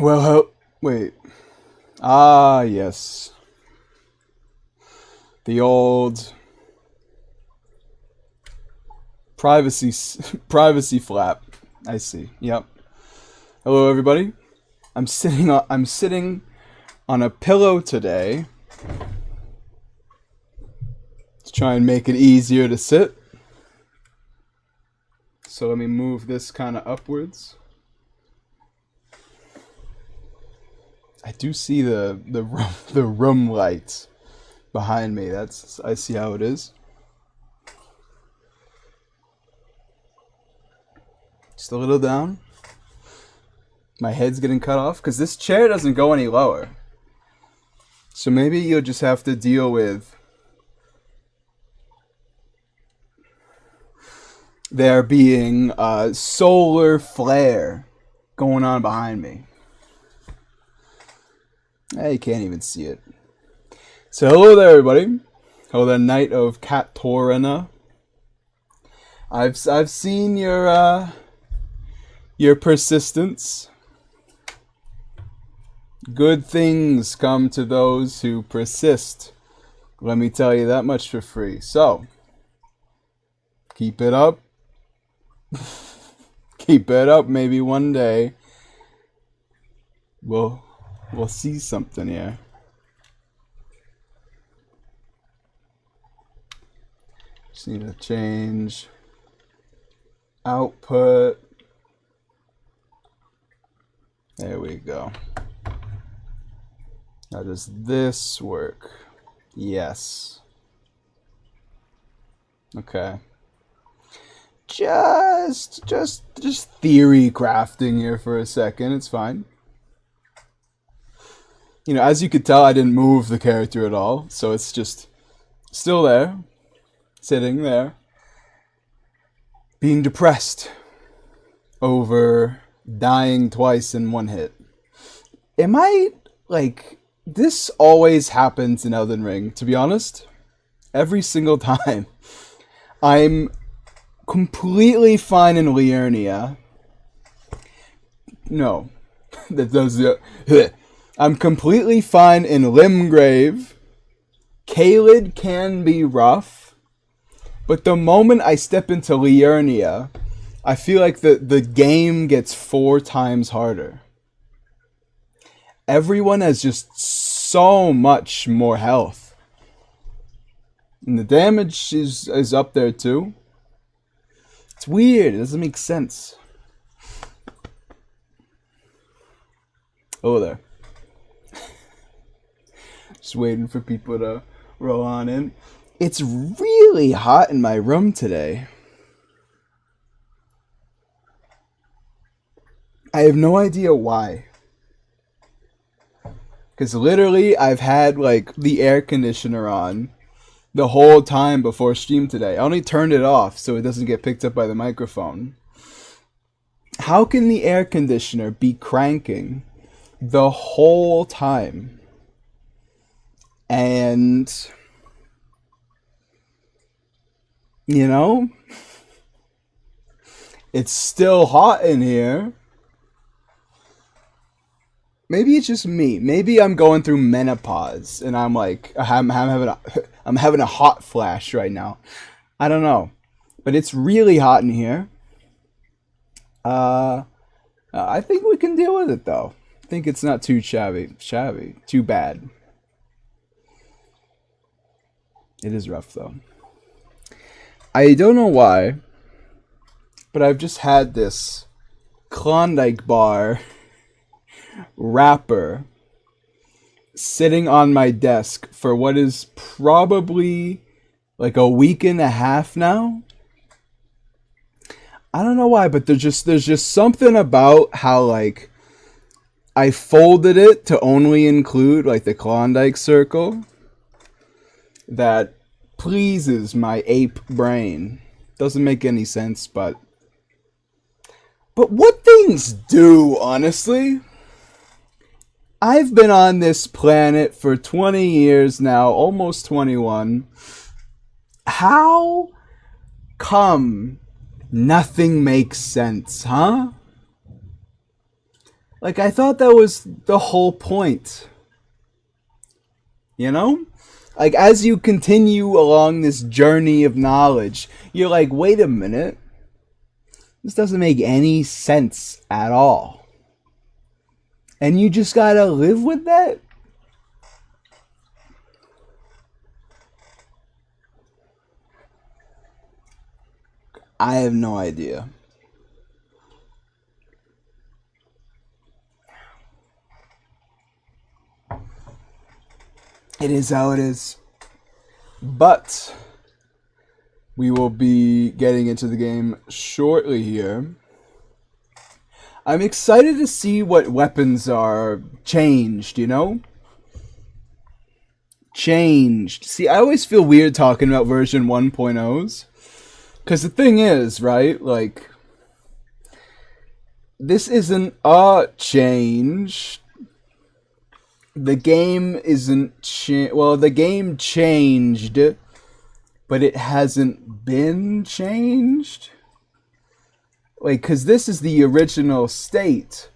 Wait. Ah, yes. The old privacy privacy flap. I see. Yep. Hello, everybody. I'm sitting on a pillow today. Let's try and make it easier to sit. So let me move this kind of upwards. I do see the room lights behind me. I see how it is. Just a little down. My head's getting cut off because this chair doesn't go any lower. So maybe you'll just have to deal with there being a solar flare going on behind me. You can't even see it. So hello there, everybody. Hello there, Knight of Katorina. I've seen your persistence. Good things come to those who persist. Let me tell you that much for free. So keep it up. Keep it up. Maybe one day we'll see something here. Just need to change output. There we go. Now does this work? Yes. Okay. Just theory crafting here for a second. It's fine. You know, as you could tell, I didn't move the character at all, so it's just still there, sitting there, being depressed over dying twice in one hit. Am I, like, this always happens in Elden Ring, to be honest. Every single time. I'm completely fine in Liurnia. No. That does the... I'm completely fine in Limgrave. Caelid can be rough. But the moment I step into Liurnia, I feel like the game gets 4 times harder. Everyone has just so much more health. And the damage is up there too. It's weird. It doesn't make sense. Oh, there. Just waiting for people to roll on in. It's really hot in my room today. I have no idea why. Because literally, I've had like the air conditioner on the whole time before stream today. I only turned it off so it doesn't get picked up by the microphone. How can the air conditioner be cranking the whole time? And, you know, it's still hot in here. Maybe it's just me. Maybe I'm going through menopause and I'm like, I'm having a hot flash right now. I don't know. But it's really hot in here. I think we can deal with it though. I think it's not too shabby, too bad. It is rough though. I don't know why, but I've just had this Klondike bar wrapper sitting on my desk for what is probably like a week and a half now. I don't know why, but there's just something about how like I folded it to only include like the Klondike circle that pleases my ape brain. Doesn't make any sense, but what things do, honestly? I've been on this planet for 20 years now, almost 21. How come nothing makes sense, huh? Like, I thought that was the whole point. You know? Like, as you continue along this journey of knowledge, you're like, wait a minute. This doesn't make any sense at all. And you just gotta live with that? I have no idea. It is how it is. But we will be getting into the game shortly here. I'm excited to see what weapons are changed, you know? Changed. See, I always feel weird talking about version 1.0s. Because the thing is, right? Like, this isn't a change. The game isn't well, the game changed, but it hasn't been changed. Like, because this is the original state,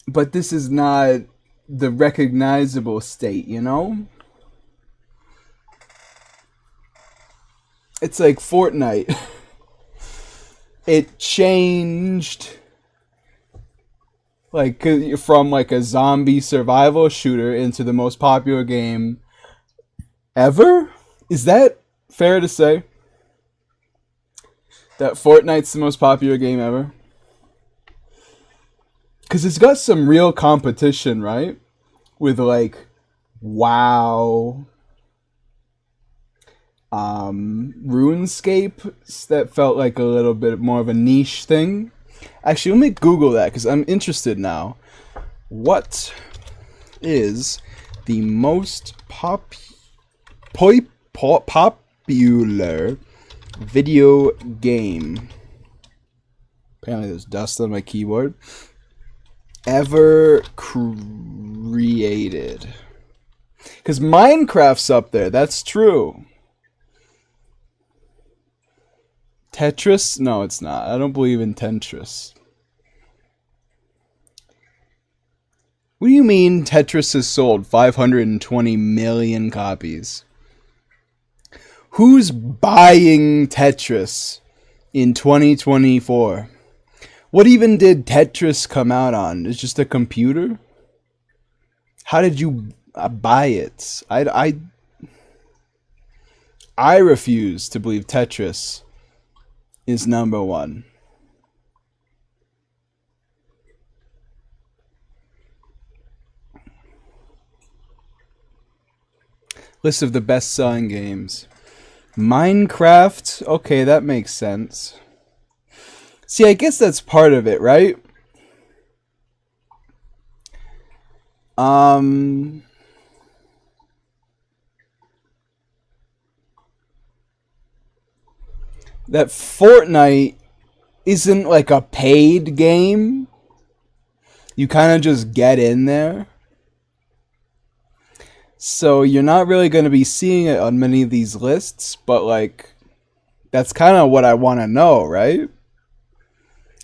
but this is not the recognizable state, you know? It's like Fortnite. It changed, like, from like a zombie survival shooter into the most popular game ever? Is that fair to say? That Fortnite's the most popular game ever? Because it's got some real competition, right? With like, WoW, RuneScape, that felt like a little bit more of a niche thing. Actually, let me Google that because I'm interested now. What is the most popular video game? Apparently there's dust on my keyboard. Ever created. Because Minecraft's up there, that's true. Tetris? No, it's not. I don't believe in Tetris. What do you mean Tetris has sold 520 million copies? Who's buying Tetris in 2024? What even did Tetris come out on? It's just a computer? How did you buy it? I refuse to believe Tetris is number one. List of the best-selling games. Minecraft. Okay, that makes sense. See, I guess that's part of it, right? That Fortnite isn't like a paid game. You kind of just get in there. So you're not really going to be seeing it on many of these lists, but like, that's kind of what I want to know, right?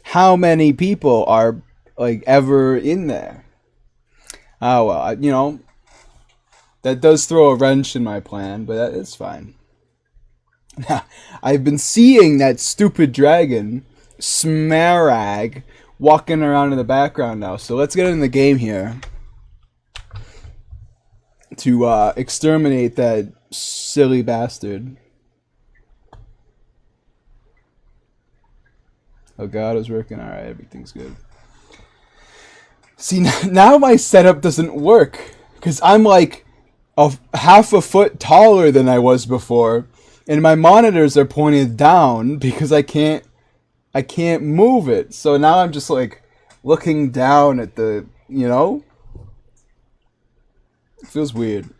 How many people are like ever in there? Oh, well, you know, that does throw a wrench in my plan, but it's fine. I've been seeing that stupid dragon, Smarag, walking around in the background now. So let's get in the game here to exterminate that silly bastard. Oh god, it's working. Alright, everything's good. See, now my setup doesn't work. Because I'm like half a foot taller than I was before. And my monitors are pointed down because I can't move it. So now I'm just like looking down at the, you know? It feels weird.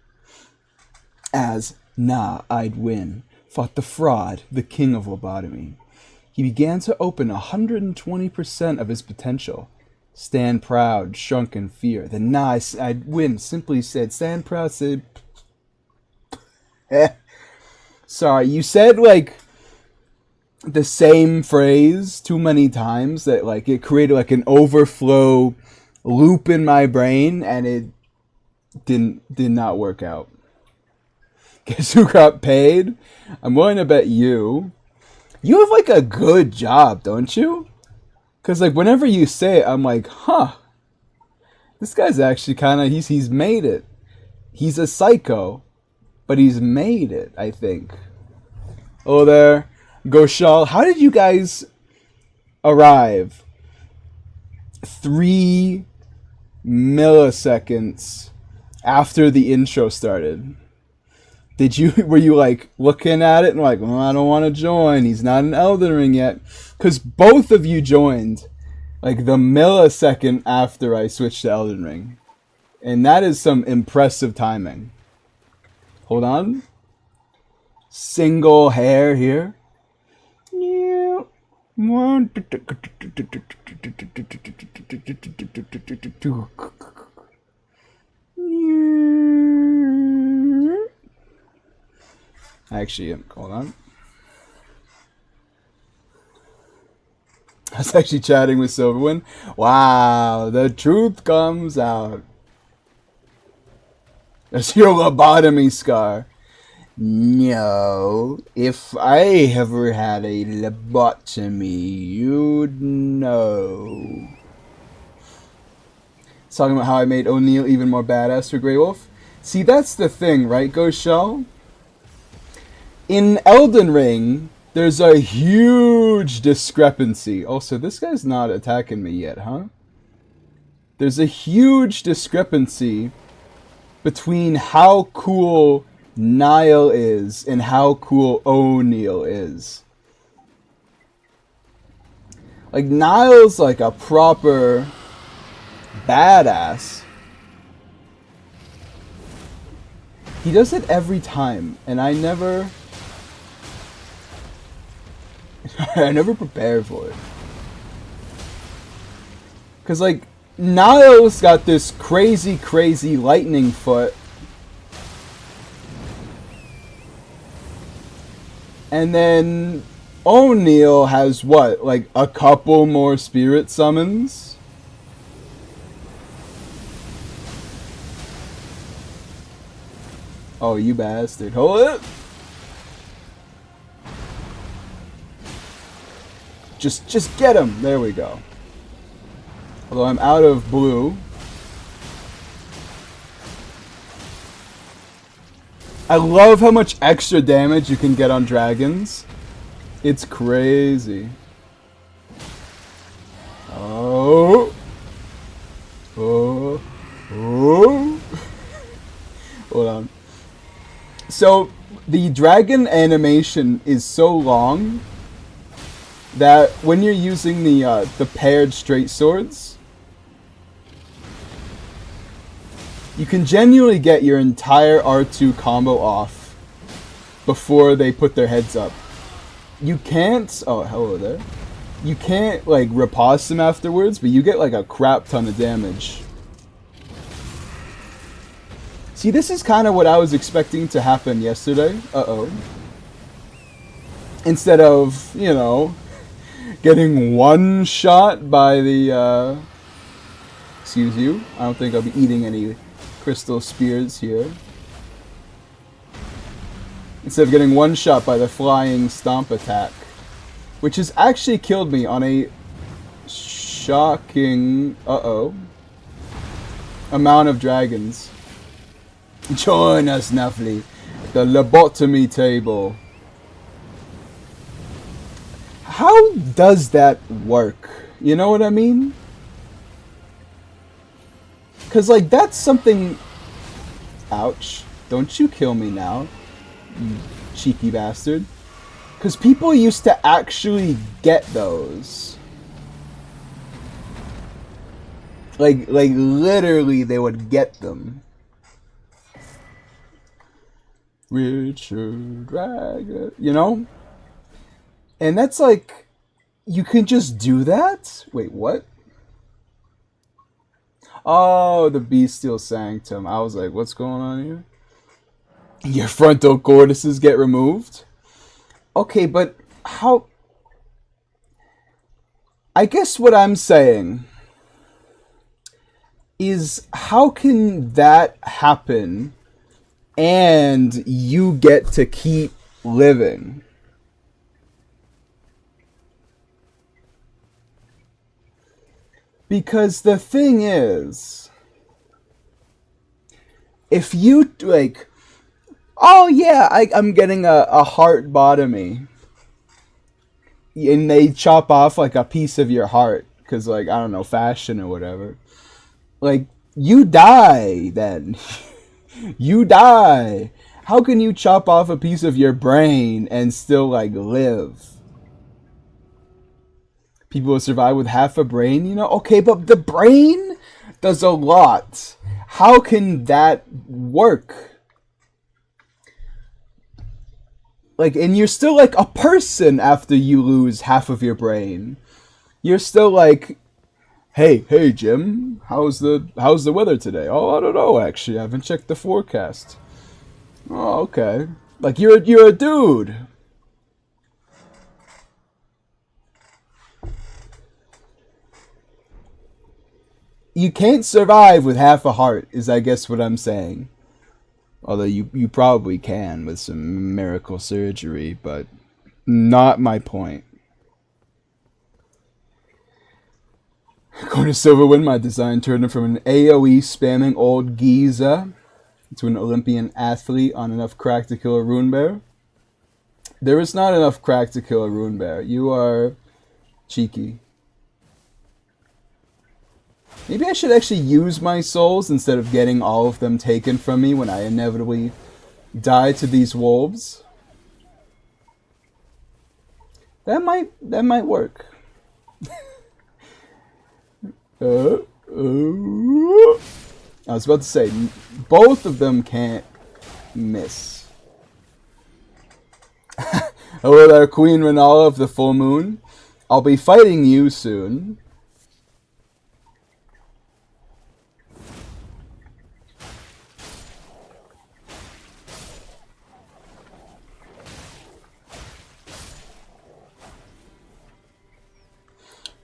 As I'd win, fought the fraud, the king of lobotomy. He began to open 120% of his potential. Stand proud, shrunk in fear. Then I'd win simply said, stand proud, said... Sorry, you said like the same phrase too many times that like it created like an overflow loop in my brain, and it did not work out. Guess who got paid? I'm willing to bet you. You have like a good job, don't you? Because like whenever you say it, I'm like, huh, this guy's actually kind of, he's made it. He's a psycho, but he's made it, I think. Oh, there. Goshal, how did you guys arrive 3 milliseconds after the intro started? Were you like looking at it and like, well, I don't want to join, he's not in Elden Ring yet? Because both of you joined like the millisecond after I switched to Elden Ring. And that is some impressive timing. Hold on. Single hair here. Actually, hold on. I was actually chatting with Silverwind. Wow, the truth comes out. That's your lobotomy scar. No, if I ever had a lobotomy, you'd know. It's talking about how I made O'Neill even more badass for Grey Wolf. See, that's the thing, right, Goshal? In Elden Ring, there's a huge discrepancy. Also, this guy's not attacking me yet, huh? There's a huge discrepancy between how cool Niall is and how cool O'Neill is. Like, Niall's like a proper badass. He does it every time, and I never prepare for it. Cause like Niall's got this crazy lightning foot, and then O'Neill has what, like a couple more spirit summons? Oh, you bastard. Hold it! Just get him! There we go. Although I'm out of blue. I love how much extra damage you can get on dragons. It's crazy. Oh. Oh. Oh. Hold on. So, the dragon animation is so long that when you're using the paired straight swords, you can genuinely get your entire R2 combo off before they put their heads up. You can't... Oh, hello there. You can't, like, riposte them afterwards, but you get, like, a crap ton of damage. See, this is kind of what I was expecting to happen yesterday. Uh-oh. Instead of, you know, getting one shot by the, excuse you. I don't think I'll be eating any crystal spears here. Instead of getting one shot by the flying stomp attack. Which has actually killed me on a shocking, amount of dragons. Join us, Nuffly. The lobotomy table. How does that work? You know what I mean? Because, like, that's something... Ouch. Don't you kill me now, you cheeky bastard. Because people used to actually get those. Like, literally, they would get them. Richard Dragon, you know? And that's like, you can just do that? Wait, what? Oh, the Bestial Sanctum. I was like, what's going on here? Your frontal cortices get removed? Okay, but how... I guess what I'm saying is, how can that happen and you get to keep living? Because the thing is, if you, like, oh yeah, I'm getting a heart botomy, and they chop off like a piece of your heart, because, like, I don't know, fashion or whatever, like, you die then. You die. How can you chop off a piece of your brain and still, like, live? People who survive with half a brain, you know? Okay, but the brain does a lot. How can that work? Like, and you're still, like, a person after you lose half of your brain. You're still like, hey Jim, how's the weather today? Oh, I don't know, actually. I haven't checked the forecast. Oh, okay. Like, you're a dude. You can't survive with half a heart, is I guess what I'm saying. Although you probably can with some miracle surgery, but not my point. According to Silverwind, my design turned him from an AoE spamming old geezer to an Olympian athlete on enough crack to kill a rune bear. There is not enough crack to kill a rune bear. You are cheeky. Maybe I should actually use my souls instead of getting all of them taken from me when I inevitably die to these wolves. That might work. I was about to say, both of them can't miss. Hello there, Queen Renala of the Full Moon. I'll be fighting you soon.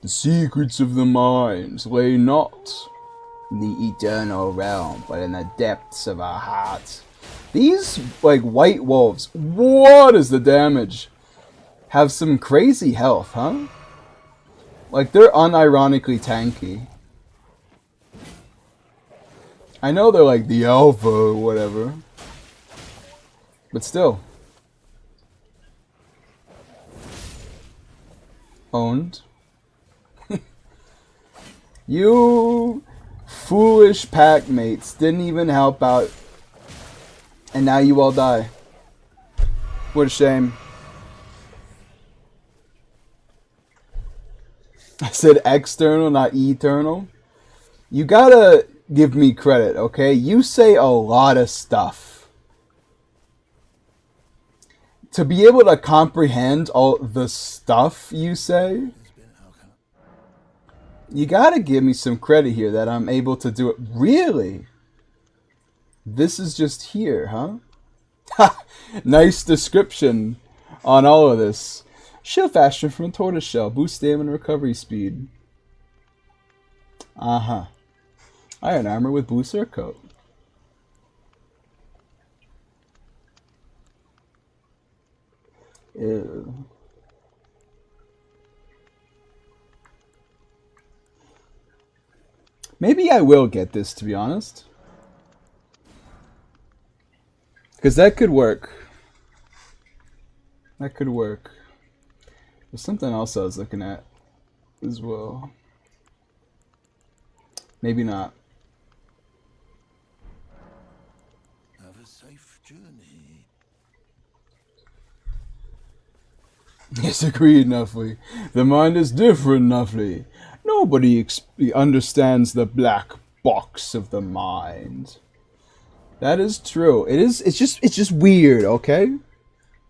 The secrets of the mines lay not in the eternal realm, but in the depths of our hearts. These, like, white wolves, what is the damage? Have some crazy health, huh? Like, they're unironically tanky. I know they're like the alpha or whatever, but still. Owned. You foolish pack mates didn't even help out, and now you all die. What a shame. I said external, not eternal. You gotta give me credit, okay? You say a lot of stuff. To be able to comprehend all the stuff you say, you gotta give me some credit here that I'm able to do it. Really? This is just here, huh? Nice description on all of this. Shield faster from a tortoise shell. Boost stamina and recovery speed. Uh-huh. Iron armor with blue surcoat. Ew. Maybe I will get this, to be honest. Because that could work. That could work. There's something else I was looking at as well. Maybe not. Have a safe journey. Yes, agreed, Nuffly. The mind is different, Nuffly. Nobody understands the black box of the mind. That is true. It's just weird, okay?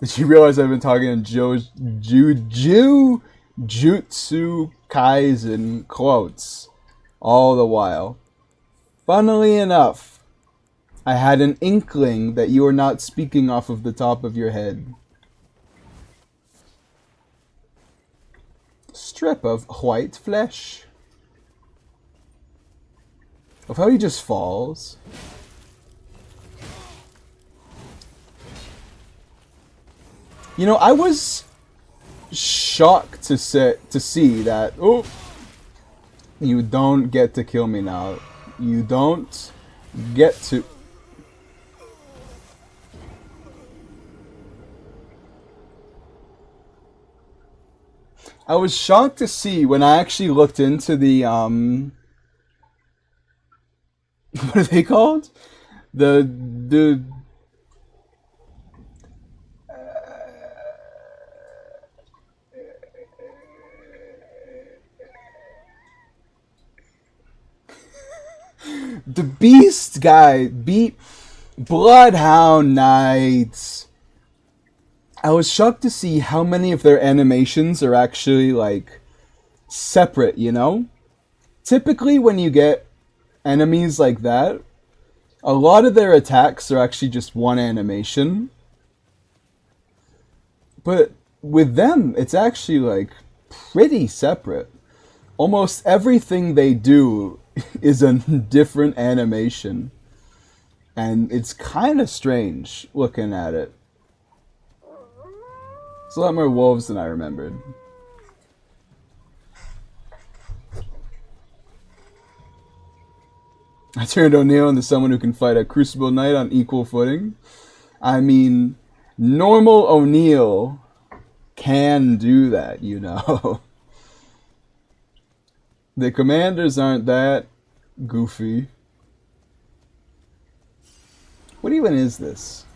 Did you realize I've been talking in Jujutsu Kaisen quotes all the while? Funnily enough, I had an inkling that you are not speaking off of the top of your head. Strip of white flesh. Of how he just falls. You know, I was shocked to see that. Oh, you don't get to kill me now. You don't get to. I was shocked to see when I actually looked into the what are they called? The the beast guy beat Bloodhound Knights. I was shocked to see how many of their animations are actually like separate, you know? Typically when you get enemies like that, a lot of their attacks are actually just one animation. But with them, it's actually like pretty separate. Almost everything they do is a different animation. And it's kind of strange looking at it. It's a lot more wolves than I remembered. I turned O'Neill into someone who can fight a Crucible Knight on equal footing. I mean, normal O'Neill can do that, you know. The commanders aren't that goofy. What even is this?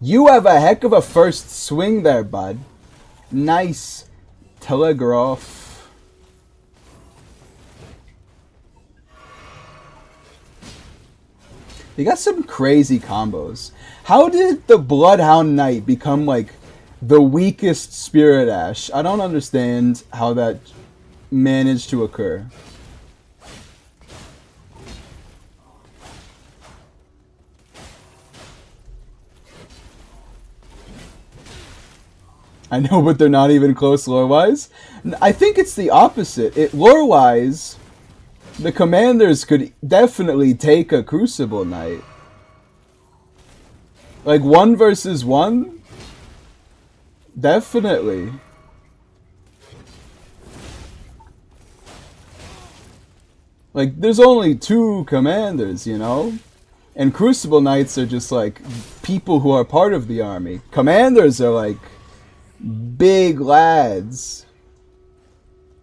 You have a heck of a first swing there, bud. Nice telegraph. You got some crazy combos. How did the Bloodhound Knight become like the weakest Spirit Ash? I don't understand how that managed to occur. I know, but they're not even close lore-wise. I think it's the opposite. Lore-wise, the commanders could definitely take a Crucible Knight. Like 1 versus 1? Definitely. Like, there's only 2 commanders, you know? And Crucible Knights are just like people who are part of the army. Commanders are like big lads.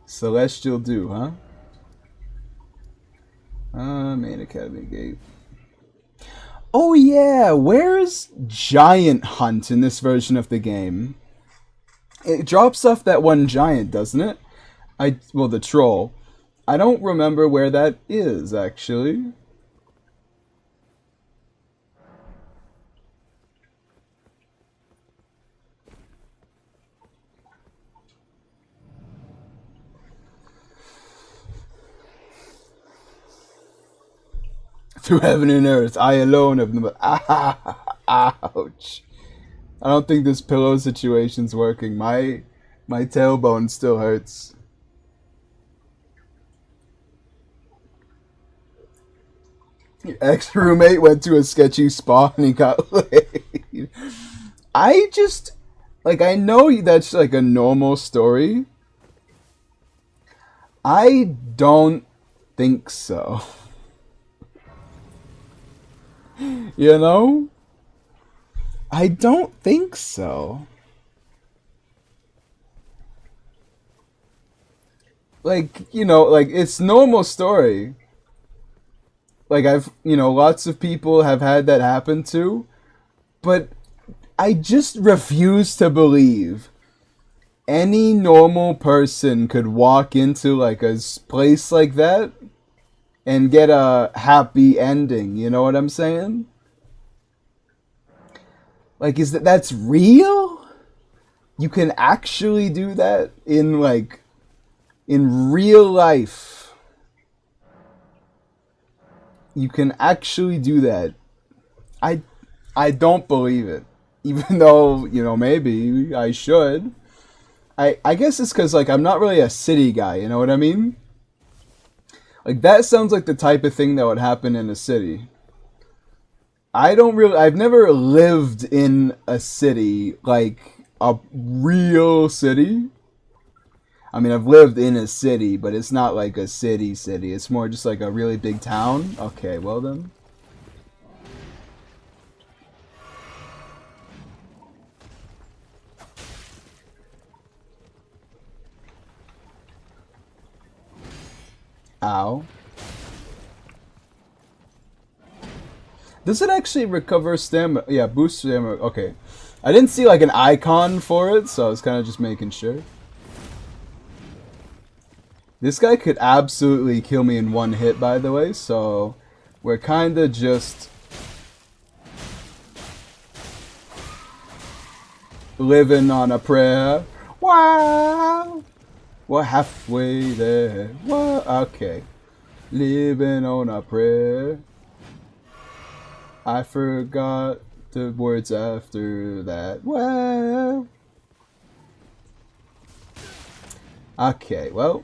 Celestial Dew, huh? Main Academy Gate. Oh yeah, where's Giant Hunt in this version of the game? It drops off that one giant, doesn't it? Well, the troll. I don't remember where that is, actually. Through heaven and earth, I alone have the... Ouch. I don't think this pillow situation's working. My tailbone still hurts. Your ex-roommate went to a sketchy spa and he got laid. I just... Like, I know that's like a normal story. I don't think so. You know? I don't think so. Like, you know, like, it's normal story. Like, lots of people have had that happen to. But I just refuse to believe any normal person could walk into, like, a place like that and get a happy ending, you know what I'm saying? Like, that's real? You can actually do that in real life. You can actually do that. I don't believe it. Even though, maybe I should. I guess it's because like I'm not really a city guy. You know what I mean? Like that sounds like the type of thing that would happen in a city. I've never lived in a city, like a real city. I mean, I've lived in a city, but it's not like a city city. It's more just like a really big town. Okay, well then. Ow. Does it actually recover stamina? Yeah, boost stamina. Okay. I didn't see like an icon for it, so I was kind of just making sure. This guy could absolutely kill me in one hit, by the way, so we're kind of just living on a prayer. Wow! We're halfway there. Wow. Okay. Living on a prayer. I forgot the words after that. Well. Okay, well.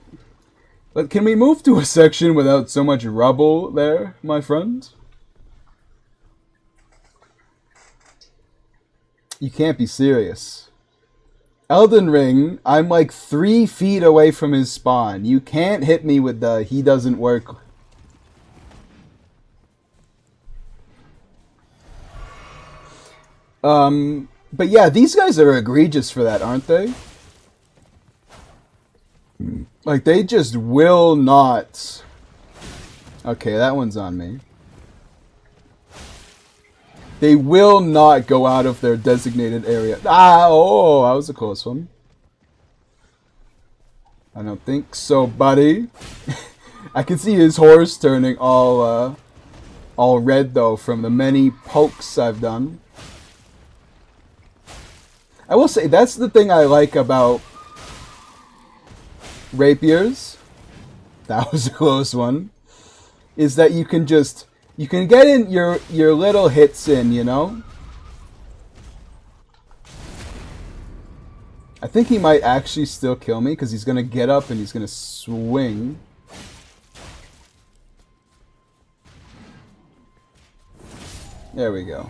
But can we move to a section without so much rubble there, my friend? You can't be serious. Elden Ring, I'm like 3 feet away from his spawn. You can't hit me with the he doesn't work. But yeah, these guys are egregious for that, aren't they? Like, they just will not... Okay, that one's on me. They will not go out of their designated area. Ah, oh, that was a close one. I don't think so, buddy. I can see his horse turning all red, though, from the many pokes I've done. I will say, that's the thing I like about rapiers. That was a close one. Is that you can just... You can get in your little hits in, you know? I think he might actually still kill me, because he's going to get up and he's going to swing. There we go.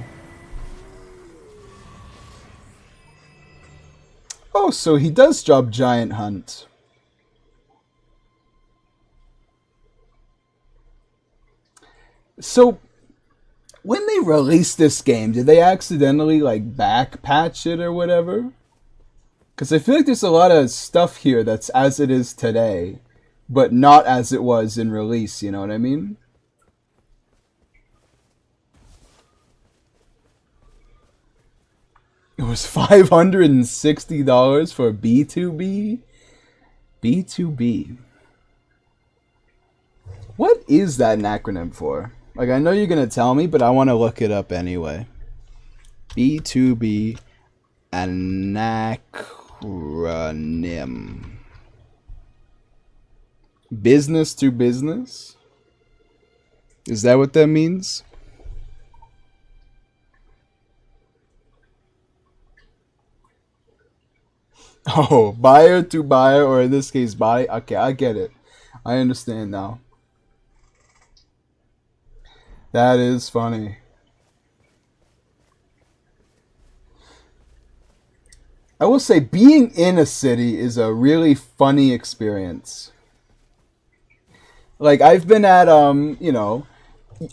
Oh, so he does drop Giant Hunt. So, when they released this game, did they accidentally, like, backpatch it or whatever? Because I feel like there's a lot of stuff here that's as it is today, but not as it was in release, you know what I mean? It was $560 for B2B? B2B. What is that an acronym for? Like, I know you're going to tell me, but I want to look it up anyway. B2B, an acronym. Business to business? Is that what that means? Oh, buyer to buyer, or in this case, buy. Okay, I get it. I understand now. That is funny. I will say, being in a city is a really funny experience. Like, I've been at, you know,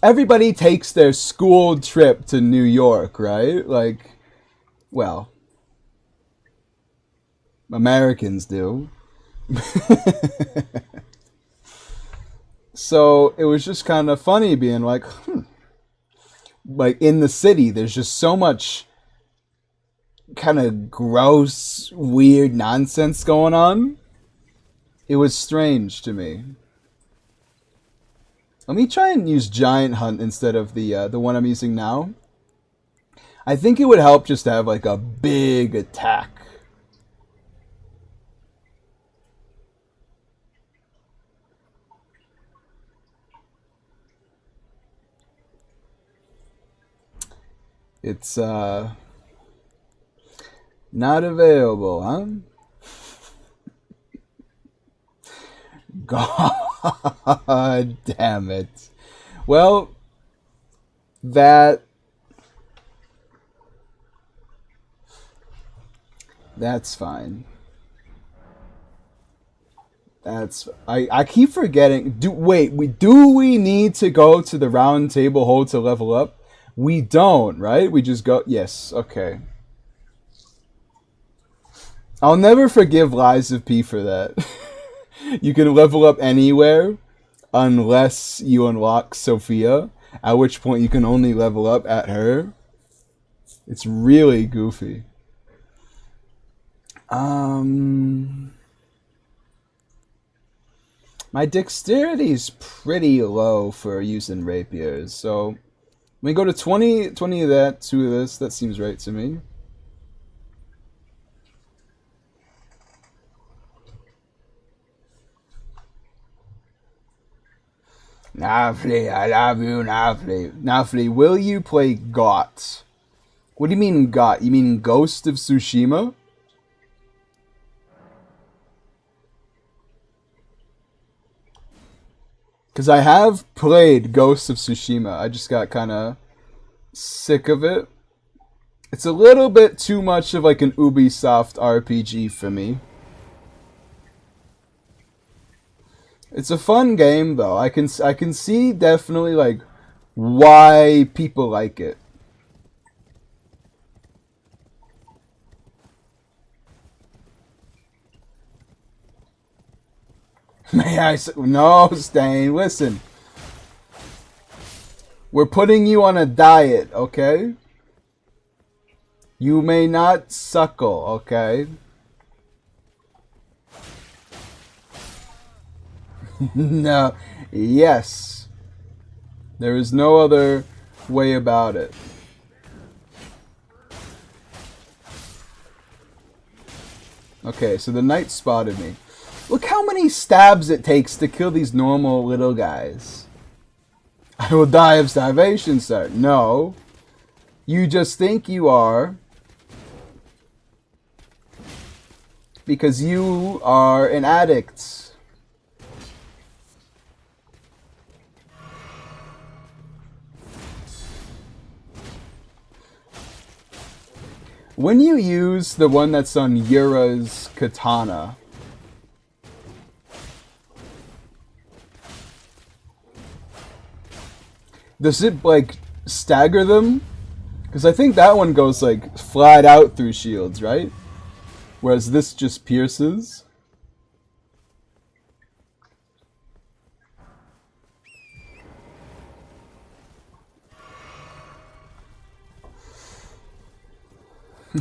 everybody takes their school trip to New York, right? Like, well, Americans do. So it was just kind of funny being like, like in the city, there's just so much kind of gross, weird nonsense going on. It was strange to me. Let me try and use Giant Hunt instead of the one I'm using now. I think it would help just to have like a big attack. It's not available, huh? God damn it. Well, that's fine. I keep forgetting. Do we need to go to the round table hole to level up? We don't, right? We just go. Yes, okay. I'll never forgive Lies of P for that. You can level up anywhere unless you unlock Sophia, at which point you can only level up at her. It's really goofy. My dexterity is pretty low for using rapiers, so we go to 20 of that, 2 of this. That seems right to me. Nafli, I love you, Nafli. Nafli, will you play GOT? What do you mean GOT? You mean Ghost of Tsushima? Because I have played Ghost of Tsushima. I just got kind of sick of it. It's a little bit too much of like an Ubisoft RPG for me. It's a fun game though. I can see definitely like why people like it. May I say, no, Stain, listen. We're putting you on a diet, okay? You may not suckle, okay? No. Yes. There is no other way about it. Okay, so the knight spotted me. Look how many stabs it takes to kill these normal little guys. I will die of starvation, sir. No. You just think you are. Because you are an addict. When you use the one that's on Yura's katana, does it like stagger them? Because I think that one goes like flat out through shields, right? Whereas this just pierces.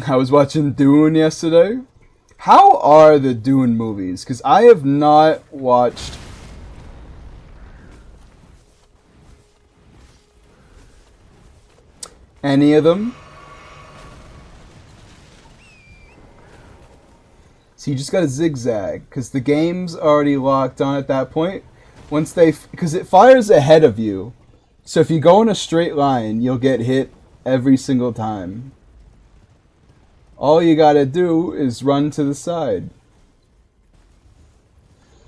I was watching Dune yesterday. How are the Dune movies? Because I have not watched any of them. So you just gotta zigzag, because the game's already locked on at that point. Once because it fires ahead of you. So if you go in a straight line, you'll get hit every single time. All you gotta do is run to the side.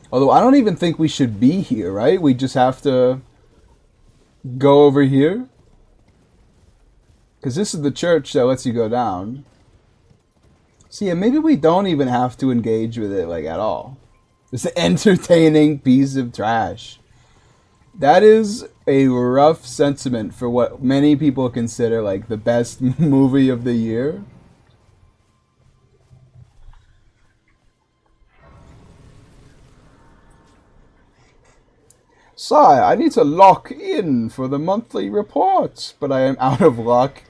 Although I don't even think we should be here, right? We just have to go over here. Because this is the church that lets you go down. So yeah, maybe we don't even have to engage with it like at all. It's an entertaining piece of trash. That is a rough sentiment for what many people consider like the best movie of the year. Sire, I need to lock in for the monthly report, but I am out of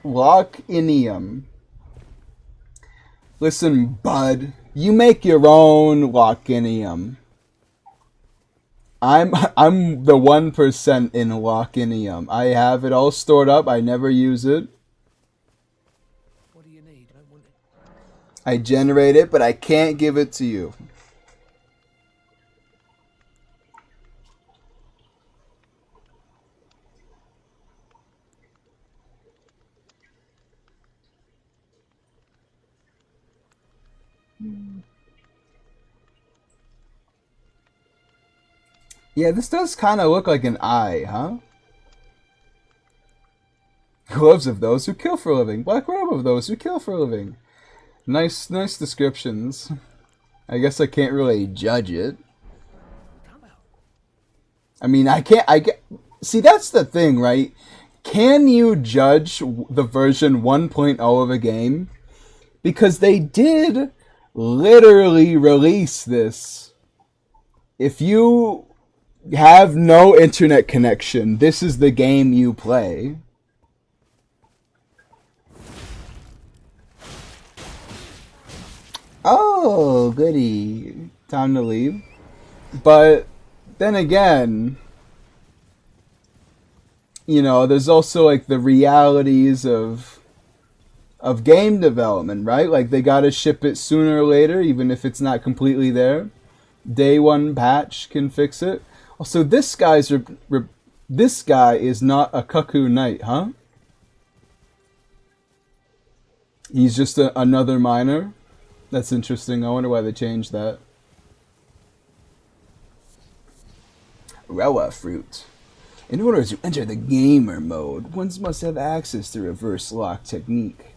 lock-inium. Listen, bud, you make your own lock-inium. I'm the 1% in lock-inium. I have it all stored up. I never use it. What do you need? I want it. I generate it, but I can't give it to you. Yeah, this does kind of look like an eye, huh? Gloves of those who kill for a living. Black robe of those who kill for a living. Nice descriptions. I guess I can't really judge it. I mean, see, that's the thing, right? Can you judge the version 1.0 of a game? Because they did literally release this. If you have no internet connection, this is the game you play. Oh, goody. Time to leave. But then again, you know, there's also like the realities of game development, right? Like they got to ship it sooner or later, even if it's not completely there. Day one patch can fix it. Also, this guy is not a cuckoo knight, huh? He's just another miner. That's interesting. I wonder why they changed that. Rewa fruit. In order to enter the gamer mode, one must have access to reverse lock technique.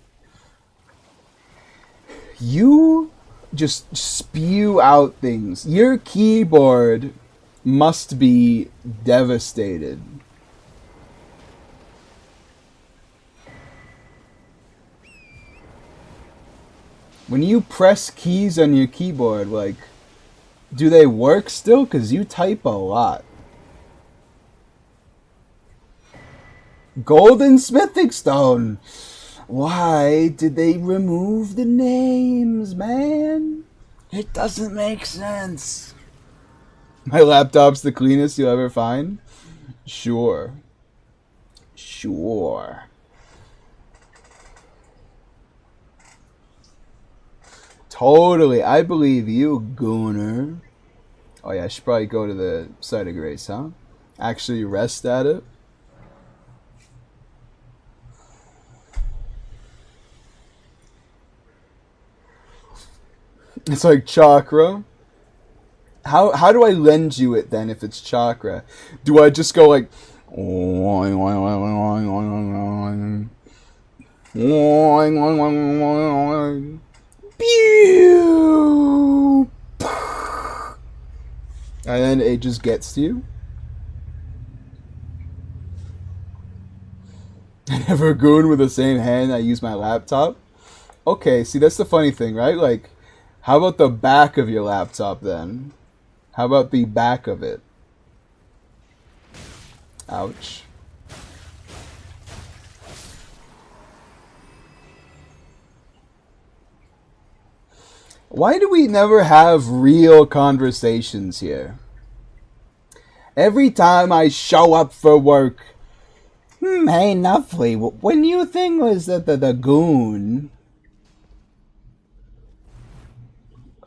You just spew out things. Your keyboard must be devastated. When you press keys on your keyboard, like, do they work still? Because you type a lot. Golden smithing stone. Why did they remove the names, man? It doesn't make sense. My laptop's the cleanest you'll ever find? Sure. Totally. I believe you, Gooner. Oh yeah, I should probably go to the site of grace, huh? Actually rest at it. It's like chakra. How do I lend you it then if it's chakra? Do I just go like pew, and then it just gets to you? I never goon with the same hand I use my laptop. Okay, see that's the funny thing, right? Like, how about the back of your laptop then? How about the back of it? Ouch. Why do we never have real conversations here? Every time I show up for work, hey Nuffly, what new thing was that the goon?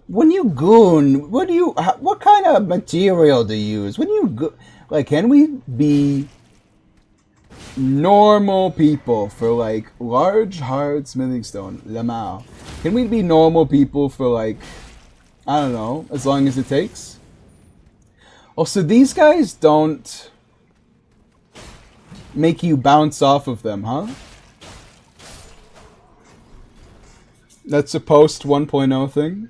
When you goon, what kind of material do you use? When you like, can we be normal people for like large hard smithing stone, Lamau? Can we be normal people for like, I don't know, as long as it takes? Also, these guys don't make you bounce off of them, huh? That's a post 1.0 thing.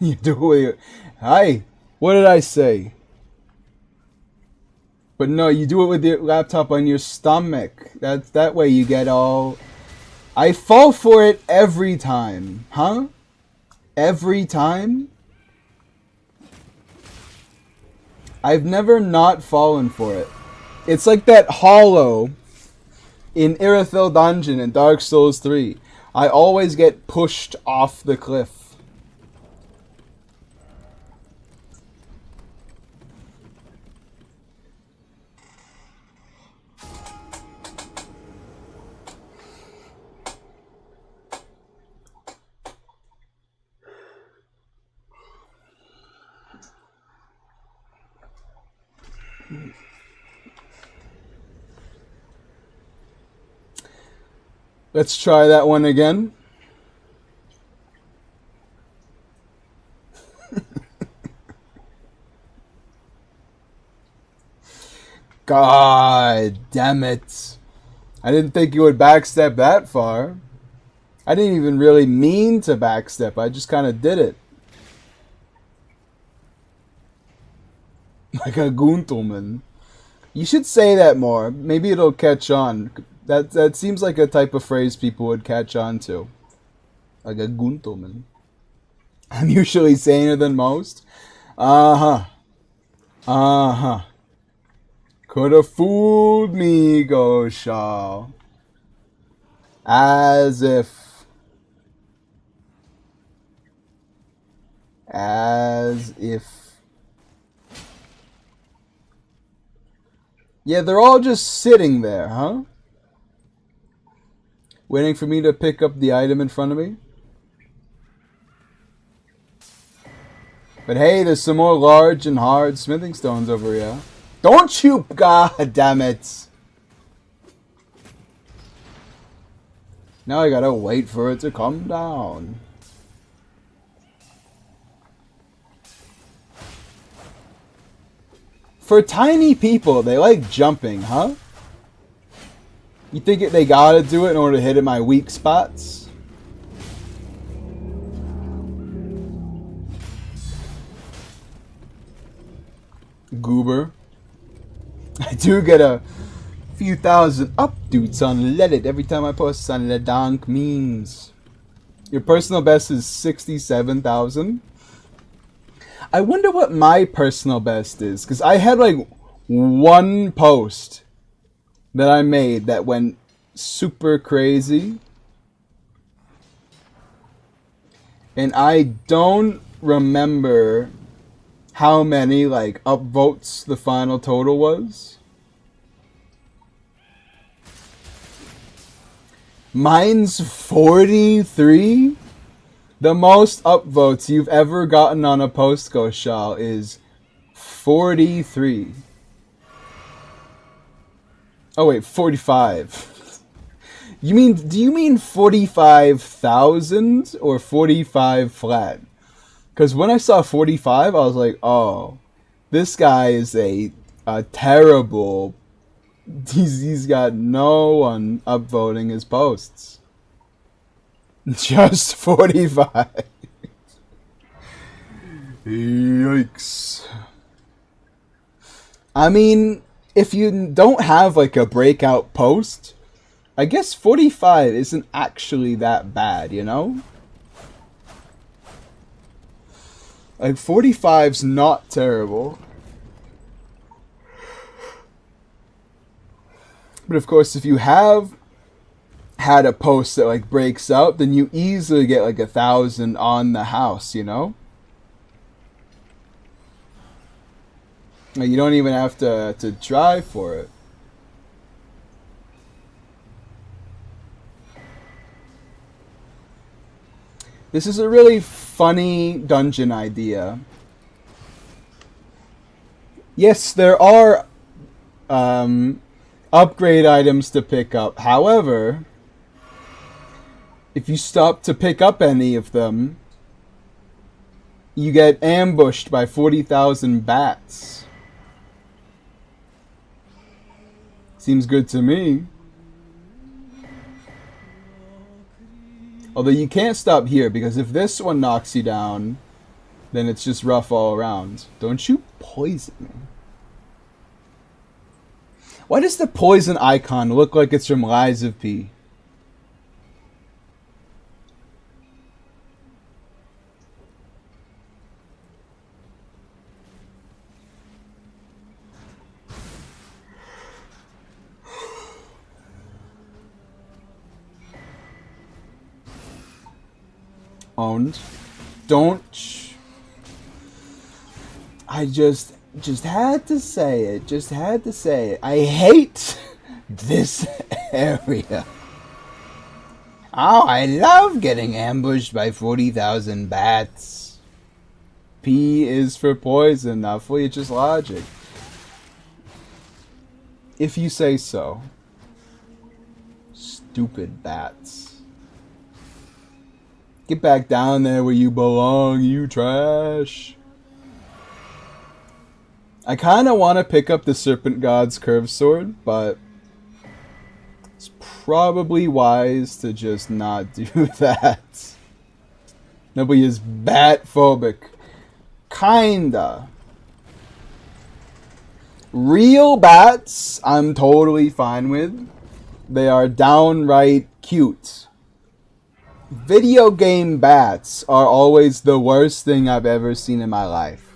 You do it. Hi. What did I say? But no, you do it with your laptop on your stomach. That way you get all. I fall for it every time, huh? Every time. I've never not fallen for it. It's like that hollow in Irithyll Dungeon in Dark Souls 3. I always get pushed off the cliff. Let's try that one again. God damn it. I didn't think you would backstep that far. I didn't even really mean to backstep. I just kind of did it. Like a gentleman. You should say that more. Maybe it'll catch on. That seems like a type of phrase people would catch on to. Like a gentleman. I'm usually saner than most. Uh-huh. Uh-huh. Could have fooled me, Goshal. As if. As if. Yeah, they're all just sitting there, huh? Waiting for me to pick up the item in front of me. But hey, there's some more large and hard smithing stones over here. Don't you, god damn it. Now I gotta wait for it to come down. For tiny people, they like jumping, huh? You think they gotta do it in order to hit at my weak spots? Goober. I do get a few thousand updates on Reddit every time I post on the donk memes. Your personal best is 67,000. I wonder what my personal best is, because I had like one post that I made that went super crazy. And I don't remember how many like upvotes the final total was. Mine's 43. The most upvotes you've ever gotten on a post, Goshal, is 43. Oh wait, 45. Do you mean 45,000 or 45 flat? Because when I saw 45, I was like, oh, this guy is a terrible. He's got no one upvoting his posts. Just 45. Yikes. I mean, if you don't have like a breakout post, I guess 45 isn't actually that bad, you know? Like 45's not terrible. But of course, if you have had a post that like breaks out, then you easily get like 1,000 on the house, you know? Like, you don't even have to try for it. This is a really funny dungeon idea. Yes, there are upgrade items to pick up. However, if you stop to pick up any of them, you get ambushed by 40,000 bats. Seems good to me. Although you can't stop here, because if this one knocks you down, then it's just rough all around. Don't you poison me. Why does the poison icon look like it's from Lies of P? Owned. Don't. I just had to say it. Just had to say it. I hate this area. Oh, I love getting ambushed by 40,000 bats. P is for poison, not for it's just logic. If you say so. Stupid bats. Get back down there where you belong, you trash. I kind of want to pick up the Serpent God's Curved Sword, but it's probably wise to just not do that. Nobody is bat phobic. Kinda. Real bats, I'm totally fine with. They are downright cute. Video game bats are always the worst thing I've ever seen in my life.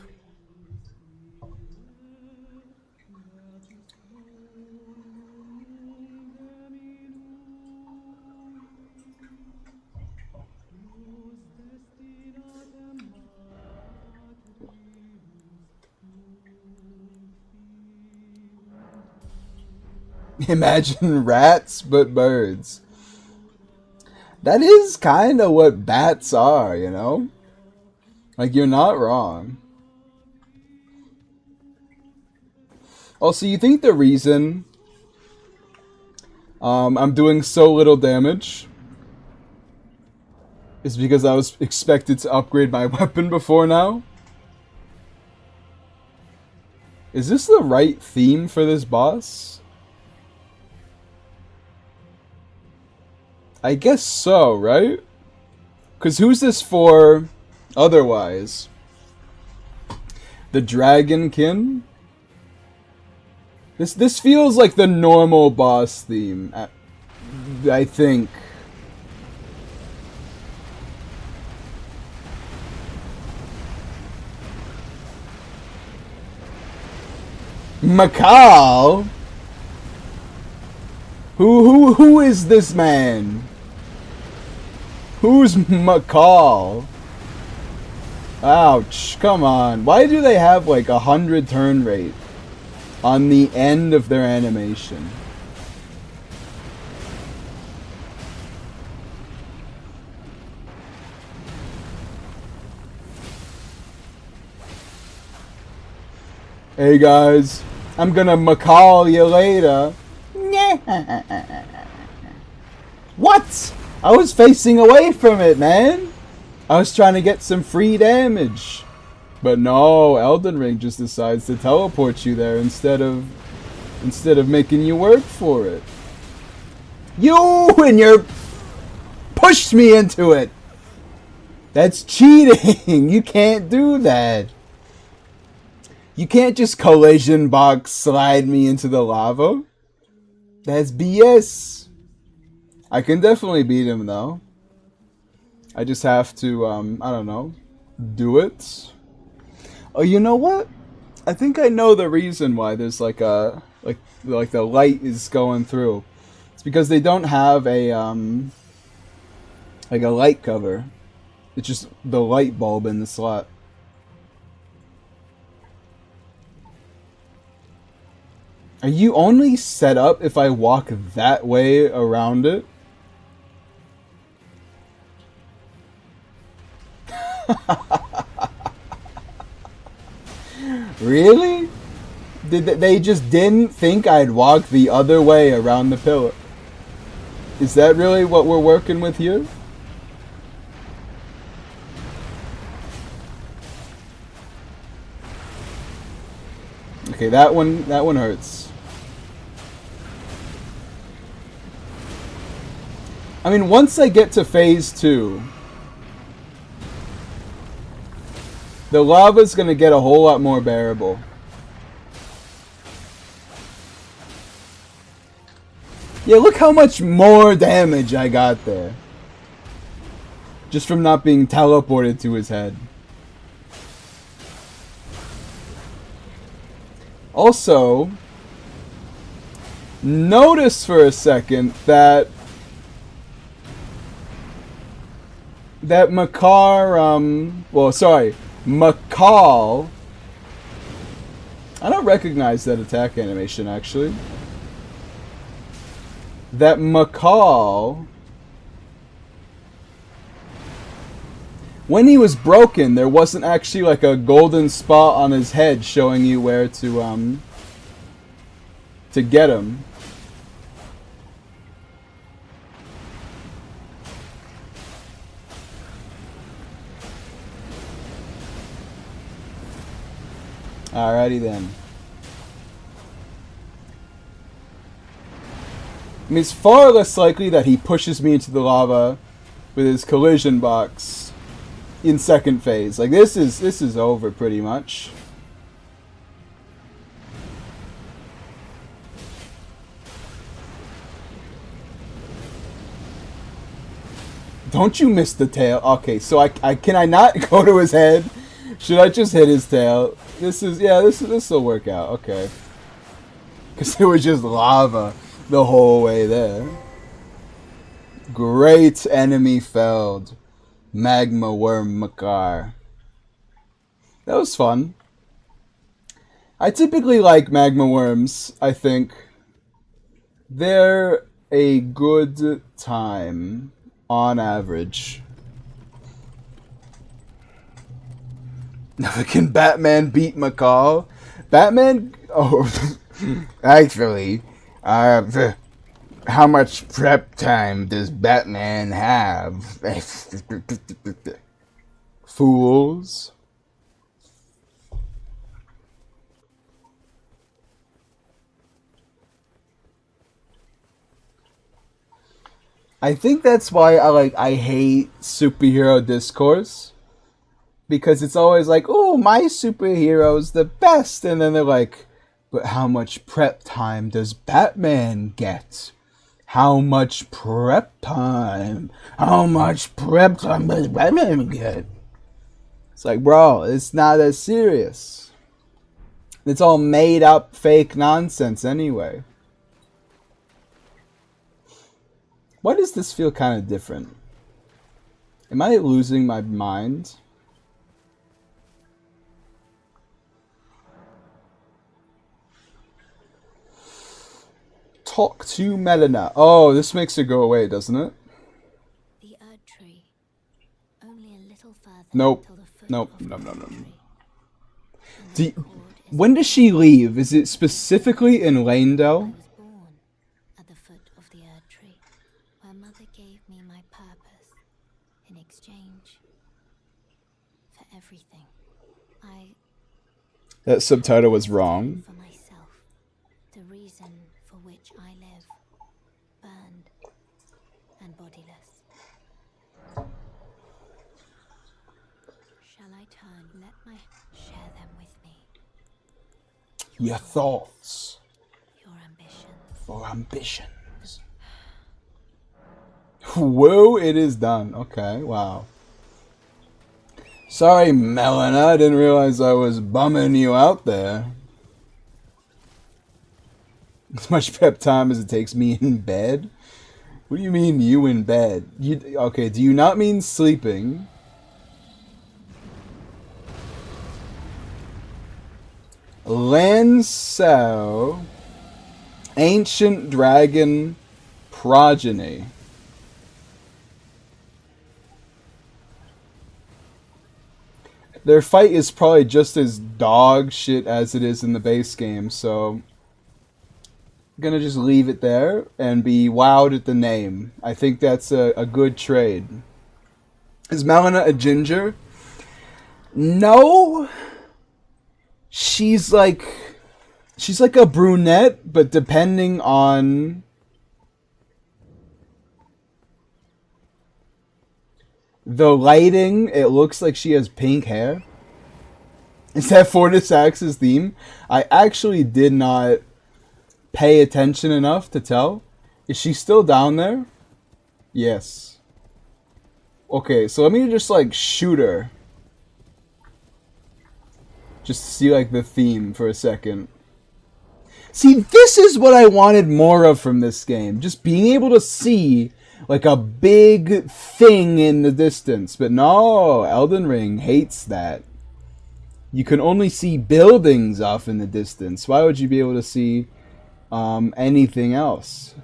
Imagine rats, but birds. That is kind of what bats are, you know? Like, you're not wrong. Also, you think the reason I'm doing so little damage is because I was expected to upgrade my weapon before now? Is this the right theme for this boss? I guess so, right? Because who's this for otherwise? The Dragonkin? This feels like the normal boss theme, I think. Macau? Who is this man? Who's McCall? Ouch, come on. Why do they have like 100 turn rate on the end of their animation? Hey guys, I'm gonna McCall you later. What? I was facing away from it, man. I was trying to get some free damage. But no, Elden Ring just decides to teleport you there instead of making you work for it. You and your pushed me into it. That's cheating. You can't do that. You can't just collision box slide me into the lava. That's BS. I can definitely beat him though. I just have to, I don't know, do it. Oh, you know what? I think I know the reason why there's like a, like the light is going through. It's because they don't have a, like a light cover. It's just the light bulb in the slot. Are you only set up if I walk that way around it? Really? They just didn't think I'd walk the other way around the pillar? Is that really what we're working with here? Okay, that one hurts. I mean, once I get to phase 2, the lava's gonna get a whole lot more bearable. Yeah, look how much more damage I got there. Just from not being teleported to his head. Also, notice for a second that McCall, I don't recognize that attack animation actually. That McCall, when he was broken, there wasn't actually like a golden spot on his head showing you where to get him. Alrighty then. I mean, it's far less likely that he pushes me into the lava with his collision box in second phase. Like, this is over pretty much. Don't you miss the tail? Okay, so I can I not go to his head? Should I just hit his tail? This will work out. Okay. Because it was just lava the whole way there. Great enemy felled. Magma worm Makar. That was fun. I typically like magma worms, I think. They're a good time on average. Never can Batman beat McCall? Batman? Oh, actually, how much prep time does Batman have? Fools. I think that's why I hate superhero discourse. Because it's always like, oh, my superhero's the best. And then they're like, but how much prep time does Batman get? How much prep time? How much prep time does Batman get? It's like, bro, it's not as serious. It's all made up fake nonsense anyway. Why does this feel kind of different? Am I losing my mind? Talk to Melina. Oh, this makes her go away, doesn't it? The Erd tree. Only a little further. Nope. Till the foot Nope. of No, the no, no, no. tree. When does she leave? Is it specifically in I Lanedale? was born at the foot of the Erd tree, where Mother gave me my purpose in exchange for everything. That subtitle was wrong. For myself, the reason for which I live, burned and bodiless. Shall I turn? Let my share them with me. Your thoughts Your ambitions. or ambitions. Whoa, it is done. Okay, wow. Sorry, Melina, I didn't realize I was bumming you out there. As much prep time as it takes me in bed? What do you mean, you in bed? Okay, do you not mean sleeping? Lancel, ancient dragon progeny. Their fight is probably just as dog shit as it is in the base game, so I'm gonna just leave it there and be wowed at the name. I think that's a good trade. Is Melina a ginger? No. She's like a brunette, but depending on the lighting, it looks like she has pink hair. Is that Fortisax's theme? I actually did not pay attention enough to tell. Is she still down there? Yes. Okay, so let me just shoot her. Just to see the theme for a second. See, this is what I wanted more of from this game. Just being able to see a big thing in the distance. But no, Elden Ring hates that. You can only see buildings off in the distance. Why would you be able to see anything else?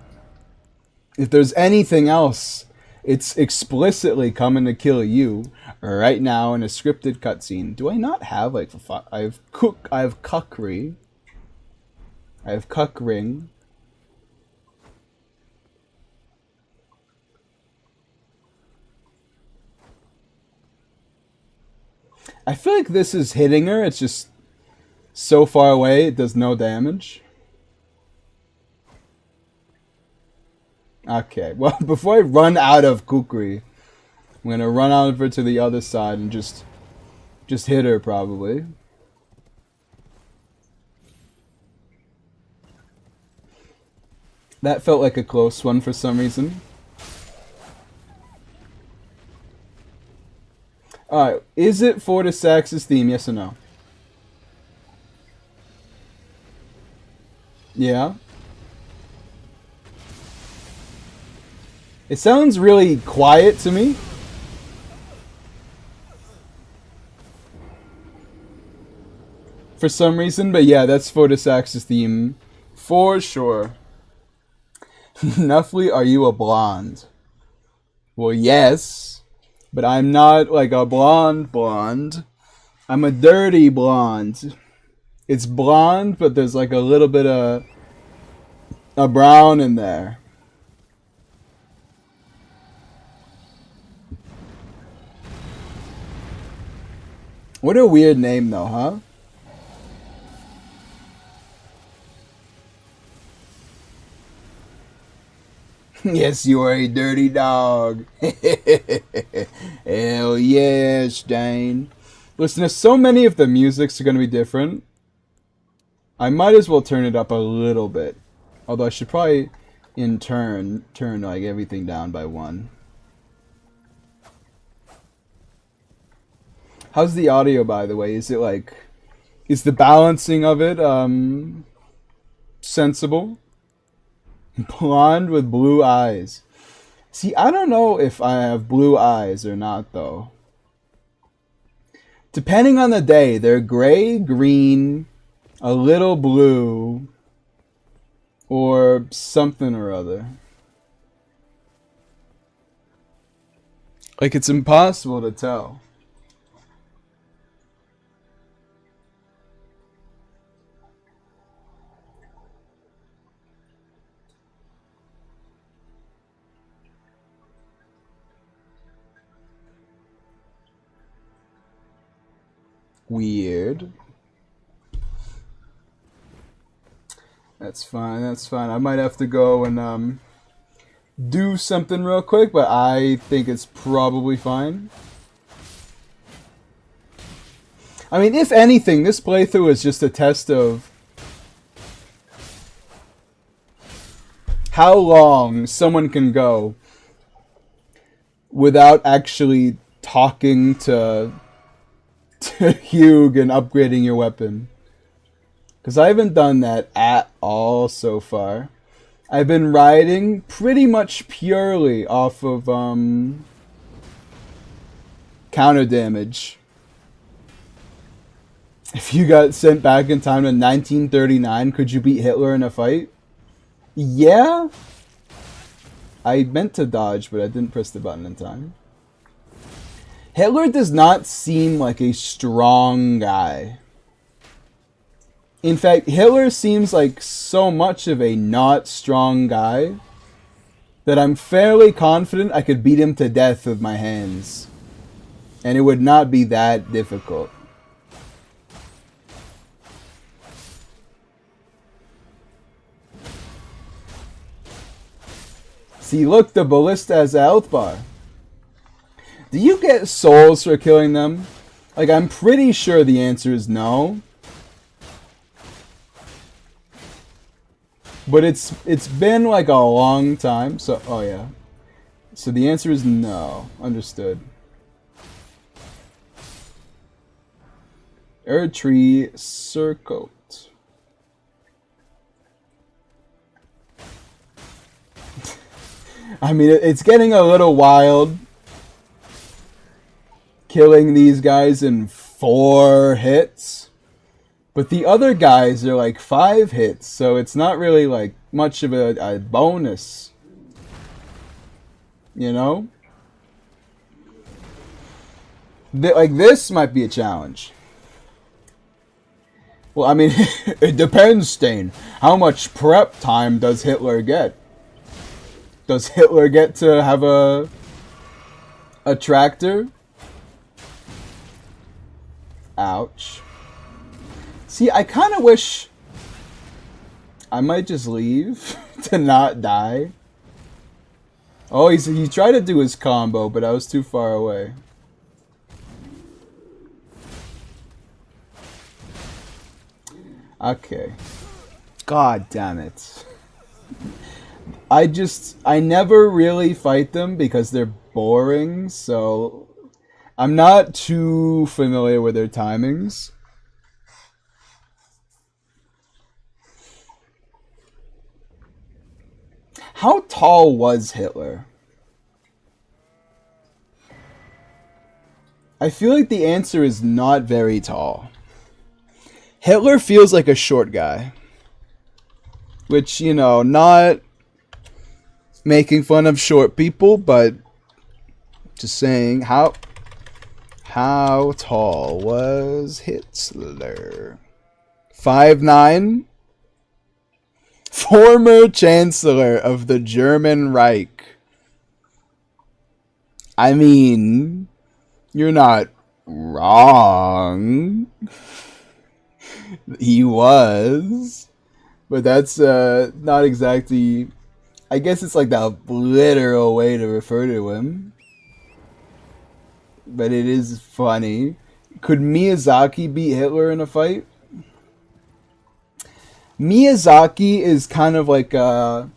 If there's anything else, it's explicitly coming to kill you right now in a scripted cutscene. Do I not have I have Cuckry. I have Cuckring. I feel like this is hitting her. It's just so far away, it does no damage. Okay, well, before I run out of Kukri, I'm gonna run out of her to the other side and just hit her, probably. That felt like a close one for some reason. Alright, is it Fortisax's theme, yes or no? Yeah? It sounds really quiet to me. For some reason, but yeah, that's Fortisax's theme. For sure. Nuffly, are you a blonde? Well, yes. But I'm not like a blonde. I'm a dirty blonde. It's blonde, but there's like a little bit of a brown in there. What a weird name though, huh? Yes, you are a dirty dog. Hell yeah, Stein. Listen, if so many of the musics are going to be different, I might as well turn it up a little bit. Although I should probably, in turn like everything down by one. How's the audio, by the way? Is it like, is the balancing of it sensible? Blonde with blue eyes. See, I don't know if I have blue eyes or not, though. Depending on the day, they're gray, green, a little blue, or something or other. Like, it's impossible to tell. Weird. That's fine, that's fine. I might have to go and do something real quick, but I think it's probably fine. I mean, if anything, this playthrough is just a test of how long someone can go without actually talking to Hugh and upgrading your weapon. Because I haven't done that at all so far. I've been riding pretty much purely off of counter damage. If you got sent back in time to 1939, could you beat Hitler in a fight? Yeah? I meant to dodge, but I didn't press the button in time. Hitler does not seem like a strong guy. In fact, Hitler seems like so much of a not strong guy that I'm fairly confident I could beat him to death with my hands. And it would not be that difficult. See, look, the ballista has a health bar. Do you get souls for killing them? Like, I'm pretty sure the answer is no. But it's been like a long time, so oh yeah. So the answer is no. Understood. Erdtree Surcoat. I mean, it's getting a little wild. Killing these guys in 4 hits. But the other guys are like 5 hits, so it's not really like much of a bonus. You know? Like this might be a challenge. Well, I mean, it depends, Stain. How much prep time does Hitler get? Does Hitler get to have a tractor? Ouch. See, I kind of wish I might just leave to not die. Oh, he tried to do his combo, but I was too far away. Okay. God damn it. I never really fight them because they're boring, so I'm not too familiar with their timings. How tall was Hitler? I feel like the answer is not very tall. Hitler feels like a short guy. Which, you know, not making fun of short people, but just saying, how tall was Hitler? 5'9"? Former Chancellor of the German Reich. I mean, you're not wrong. He was. But that's not exactly... I guess it's like the literal way to refer to him. But it is funny. Could Miyazaki beat Hitler in a fight? Miyazaki is kind of like an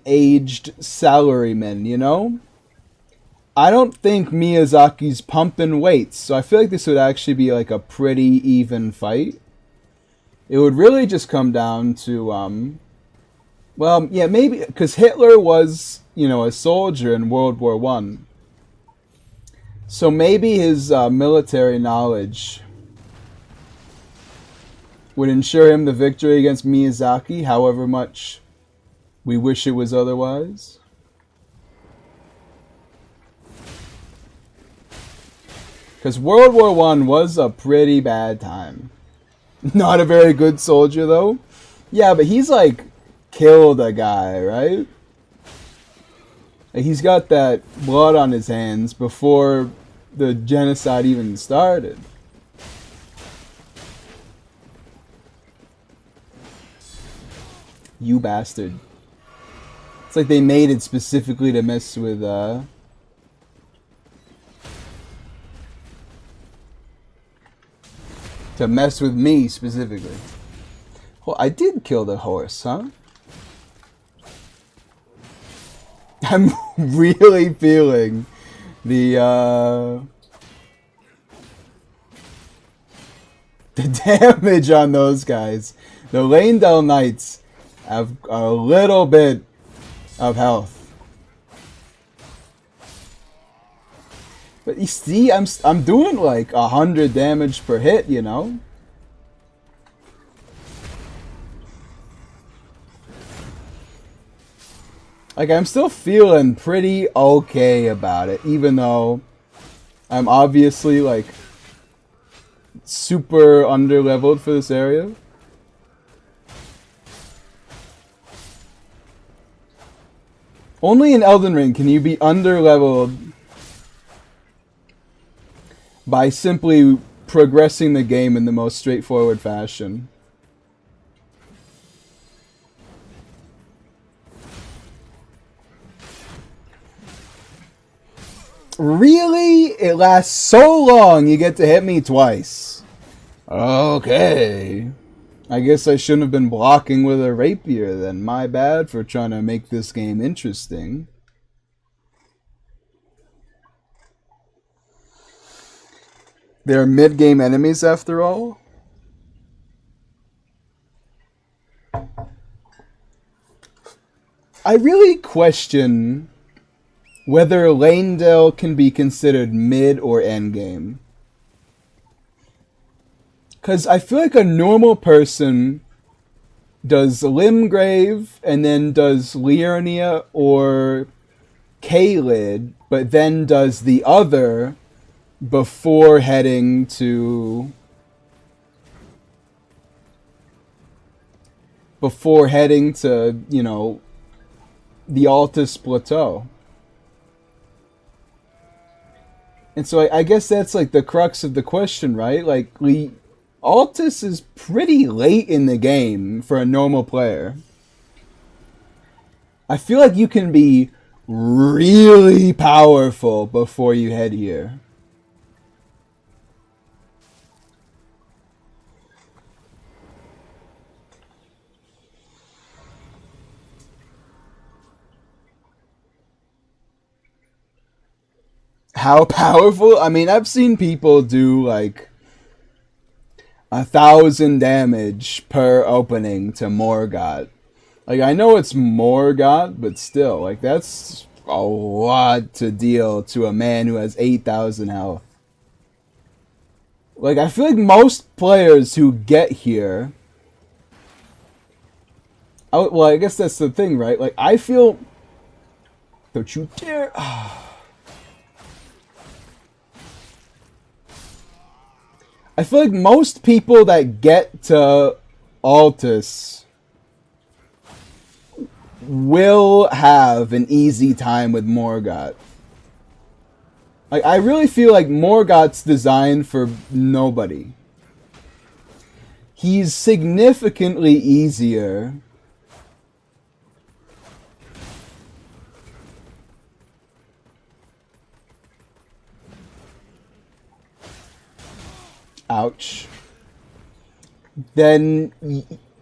aged salaryman, you know? I don't think Miyazaki's pumping weights, so I feel like this would actually be like a pretty even fight. It would really just come down to, well, yeah, maybe, because Hitler was, you know, a soldier in World War I. So maybe his military knowledge would ensure him the victory against Miyazaki, however much we wish it was otherwise. Because World War I was a pretty bad time. Not a very good soldier, though. Yeah, but he's, like, killed a guy, right? He's got that blood on his hands before the genocide even started. You bastard. It's like they made it specifically to mess with, to mess with me, specifically. Well, I did kill the horse, huh? I'm really feeling the damage on those guys. The Lanedale Knights have a little bit of health. But you see, I'm doing like 100 damage per hit, you know? Like, I'm still feeling pretty okay about it, even though I'm obviously, like, super under-leveled for this area. Only in Elden Ring can you be under-leveled by simply progressing the game in the most straightforward fashion. Really? It lasts so long you get to hit me twice. Okay. I guess I shouldn't have been blocking with a rapier then. My bad for trying to make this game interesting. They're mid-game enemies after all? I really question whether Lanedale can be considered mid or end game. Because I feel like a normal person does Limgrave and then does Liurnia or Caelid, but then does the other before heading to... you know, the Altus Plateau. And so I guess that's like the crux of the question, right? Like, Altus is pretty late in the game for a normal player. I feel like you can be really powerful before you head here. How powerful? I mean, I've seen people do like 1,000 damage per opening to Morgott. Like, I know it's Morgott, but still, like, that's a lot to deal to a man who has 8,000 health. Like, I feel like most players who get here... well, I guess that's the thing, right? Like, I feel... Don't you dare... I feel like most people that get to Altus will have an easy time with Morgott. Like, I really feel like Morgott's designed for nobody. He's significantly easier. Ouch. Then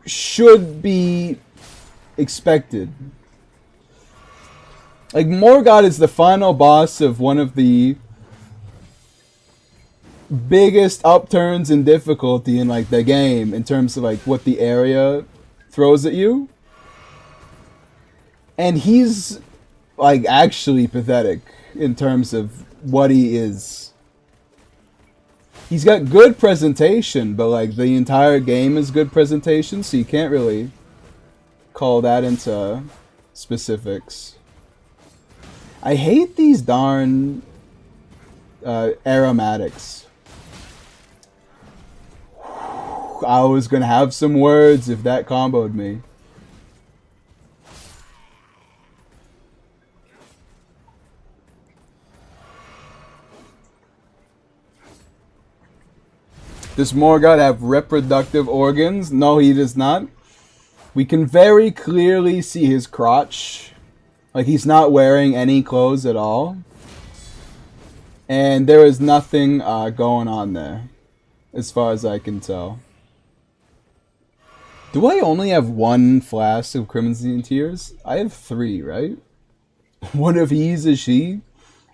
should be expected. Like, Morgott is the final boss of one of the biggest upturns in difficulty in like the game in terms of like what the area throws at you. And he's like actually pathetic in terms of what he is. He's got good presentation, but like the entire game is good presentation, so you can't really call that into specifics. I hate these darn aromatics. I was gonna have some words if that comboed me. Does Morgott have reproductive organs? No, he does not. We can very clearly see his crotch. Like, he's not wearing any clothes at all. And there is nothing going on there, as far as I can tell. Do I only have one flask of Crimson Tears? I have 3, right? One of he's a she.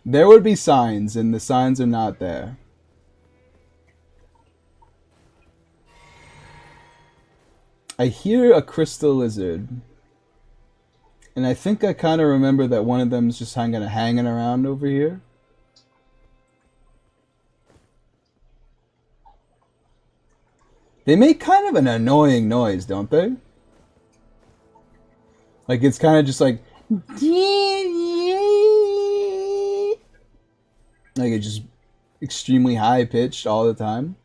There would be signs, and the signs are not there. I hear a crystal lizard. And I think I kind of remember that one of them is just hanging around over here. They make kind of an annoying noise, don't they? Like, it's kind of just like... Like, it's just extremely high-pitched all the time.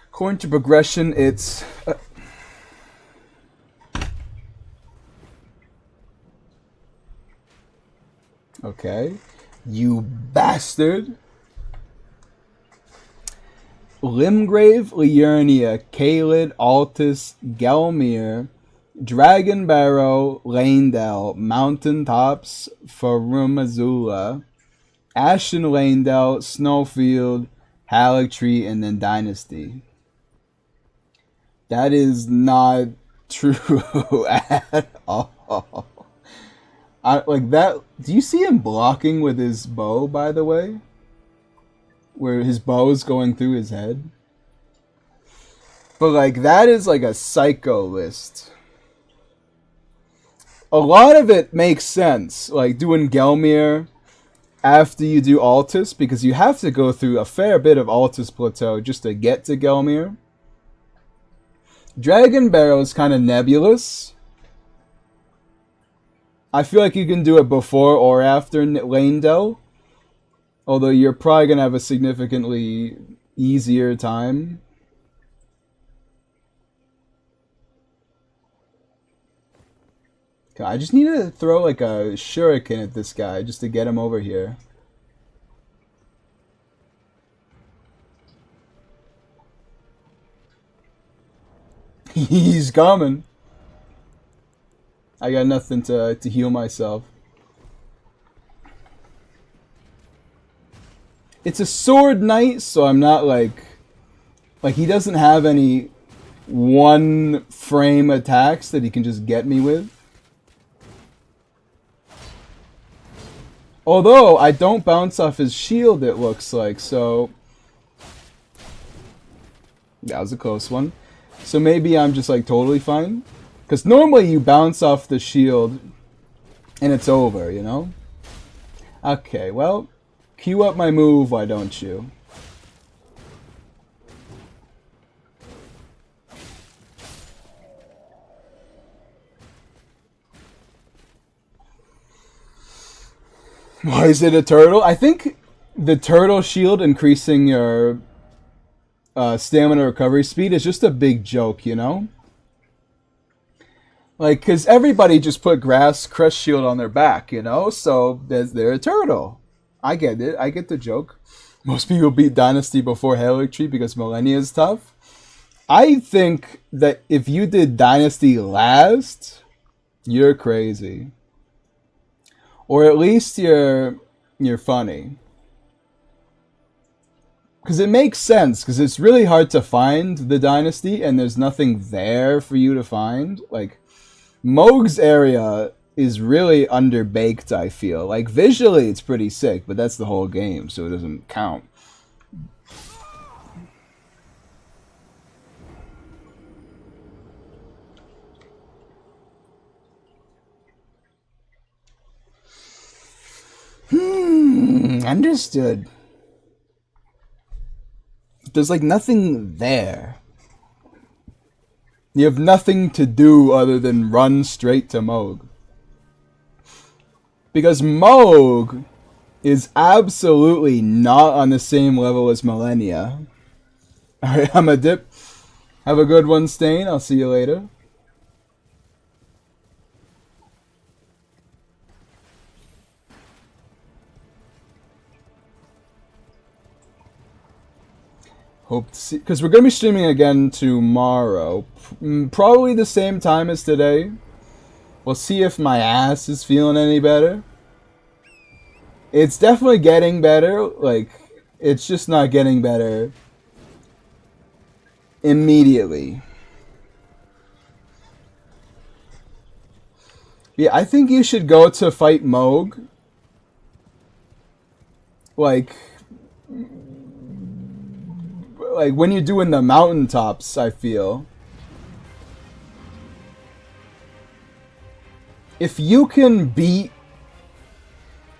According to progression, it's... okay. You bastard. Limgrave, Liurnia, Caelid, Altus, Gelmir, Dragon Barrow, Lanedell, Mountain Tops, Farumazula, Ashen Lanedell, Snowfield, Halictree, and then Dynasty. That is not true at all. Like that. Do you see him blocking with his bow, by the way? Where his bow is going through his head? But like, that is like a psycho list. A lot of it makes sense. Like doing Gelmir after you do Altus, because you have to go through a fair bit of Altus Plateau just to get to Gelmir. Dragon Barrow is kind of nebulous. I feel like you can do it before or after Lanedell. Although you're probably going to have a significantly easier time. Okay, I just need to throw like a shuriken at this guy just to get him over here. He's coming. I got nothing to heal myself. It's a sword knight, so I'm not like he doesn't have any one frame attacks that he can just get me with. Although I don't bounce off his shield, it looks like, so that was a close one. So maybe I'm just like totally fine, because normally you bounce off the shield and it's over, you know? Okay, well, cue up my move, why don't you? Why is it a turtle? I think the turtle shield increasing your stamina recovery speed is just a big joke, you know? Like, because everybody just put grass crest shield on their back, you know? So they're a turtle. I get it. I get the joke. Most people beat Dynasty before Herald Tree because Millennia is tough. I think that if you did Dynasty last, you're crazy. Or at least you're funny. Because it makes sense, because it's really hard to find the Dynasty, and there's nothing there for you to find. Like, Mohg's area is really underbaked, I feel. Like, visually it's pretty sick, but that's the whole game, so it doesn't count. Understood. There's like nothing there. You have nothing to do other than run straight to Mohg. Because Mohg is absolutely not on the same level as Millennia. Alright, I'm a dip. Have a good one, Stain. I'll see you later. Hope to see, because we're going to be streaming again tomorrow. Probably the same time as today. We'll see if my ass is feeling any better. It's definitely getting better. Like, it's just not getting better immediately. Yeah, I think you should go to fight Mohg. Like when you're doing the mountaintops, I feel. If you can beat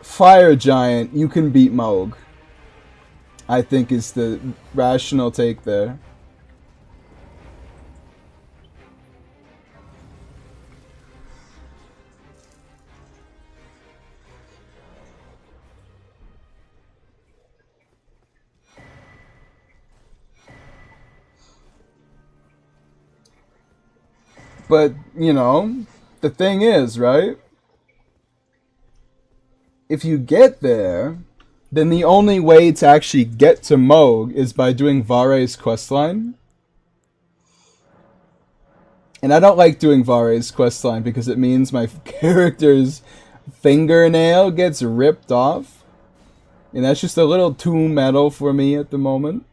Fire Giant, you can beat Mohg. I think is the rational take there. But, you know, the thing is, right? If you get there, then the only way to actually get to Mohg is by doing Vare's questline. And I don't like doing Vare's questline because it means my character's fingernail gets ripped off. And that's just a little too metal for me at the moment.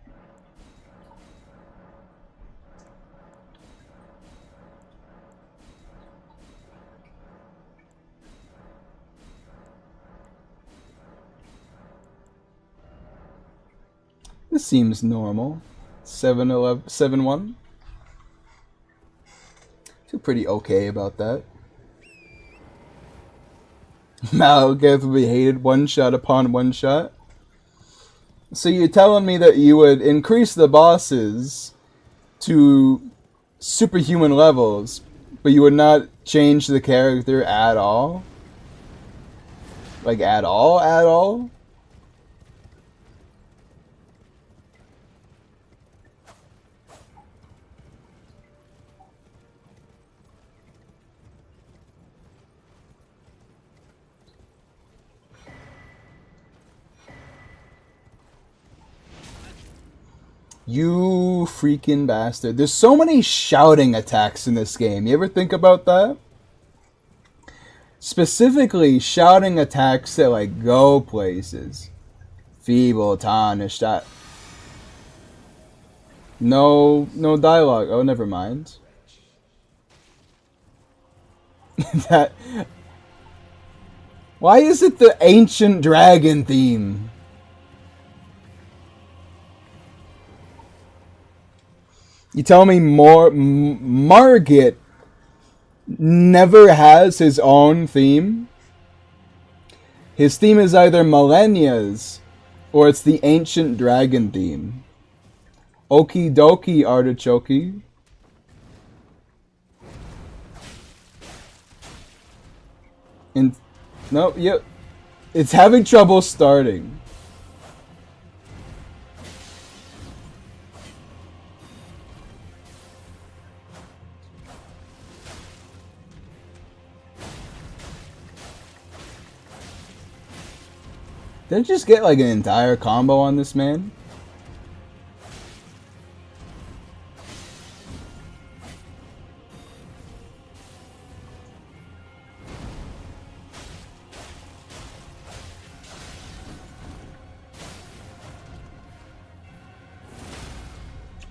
This seems normal. 7-1. Feel pretty okay about that. Malgath will be hated one shot upon one shot. So you're telling me that you would increase the bosses to superhuman levels, but you would not change the character at all? Like at all? At all? You freaking bastard. There's so many shouting attacks in this game. You ever think about that? Specifically shouting attacks that like go places. Feeble, tarnished, that. No dialogue. Oh, never mind. That. Why is it the ancient dragon theme? You tell me Margit never has his own theme? His theme is either Millennia's or it's the ancient dragon theme. Okie dokie, artichoke. And no, yep. It's having trouble starting. Did I just get like an entire combo on this man?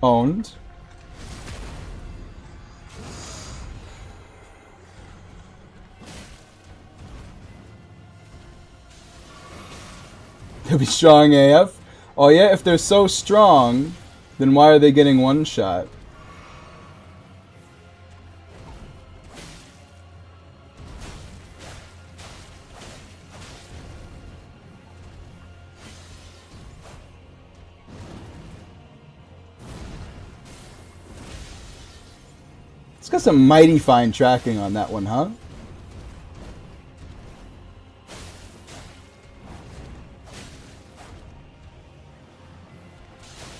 Owned. They'll be strong AF. Oh yeah, if they're so strong, then why are they getting one shot? It's got some mighty fine tracking on that one, huh?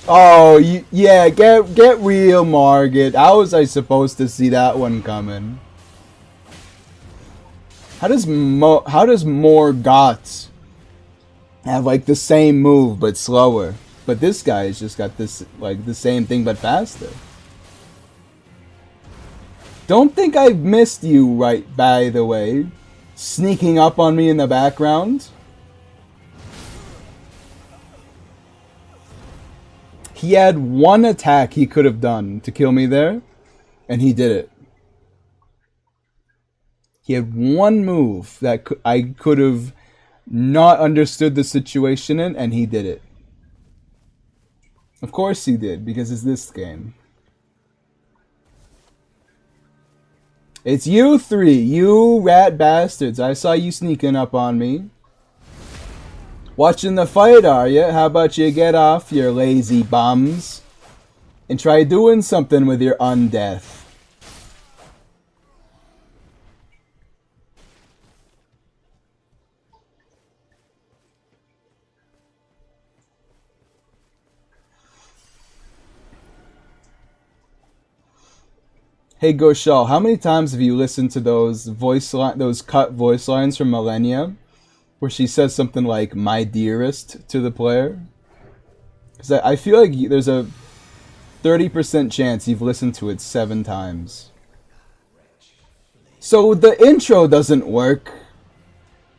Oh, yeah, get real, Margit. How was I supposed to see that one coming? How does Morgott have like the same move but slower? But this guy has just got this like the same thing but faster. Don't think I've missed you, right, by the way. Sneaking up on me in the background. He had one attack he could have done to kill me there, and he did it. He had one move that I could have not understood the situation in, and he did it. Of course he did, because it's this game. It's you three, you rat bastards. I saw you sneaking up on me. Watching the fight, are ya? How about you get off, your lazy bums, and try doing something with your undeath? Hey Goshal, how many times have you listened to those cut voice lines from Millennia, where she says something like "my dearest" to the player? Because I feel like there's a 30% chance you've listened to it 7 times. So the intro doesn't work,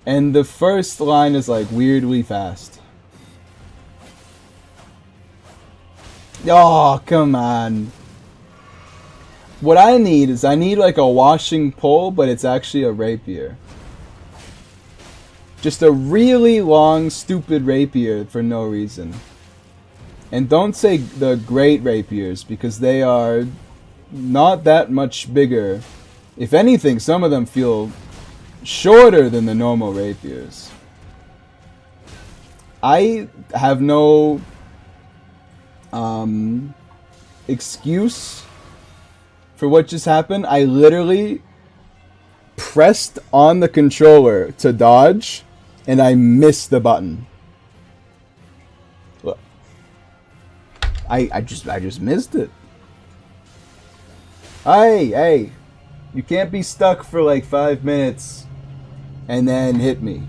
and the first line is like weirdly fast. Oh, come on. What I need is like a washing pole, but it's actually a rapier. Just a really long, stupid rapier for no reason. And don't say the great rapiers, because they are not that much bigger. If anything, some of them feel shorter than the normal rapiers. I have no excuse for what just happened. I literally pressed on the controller to dodge, and I missed the button. Look, I just missed it. Hey, you can't be stuck for like 5 minutes and then hit me.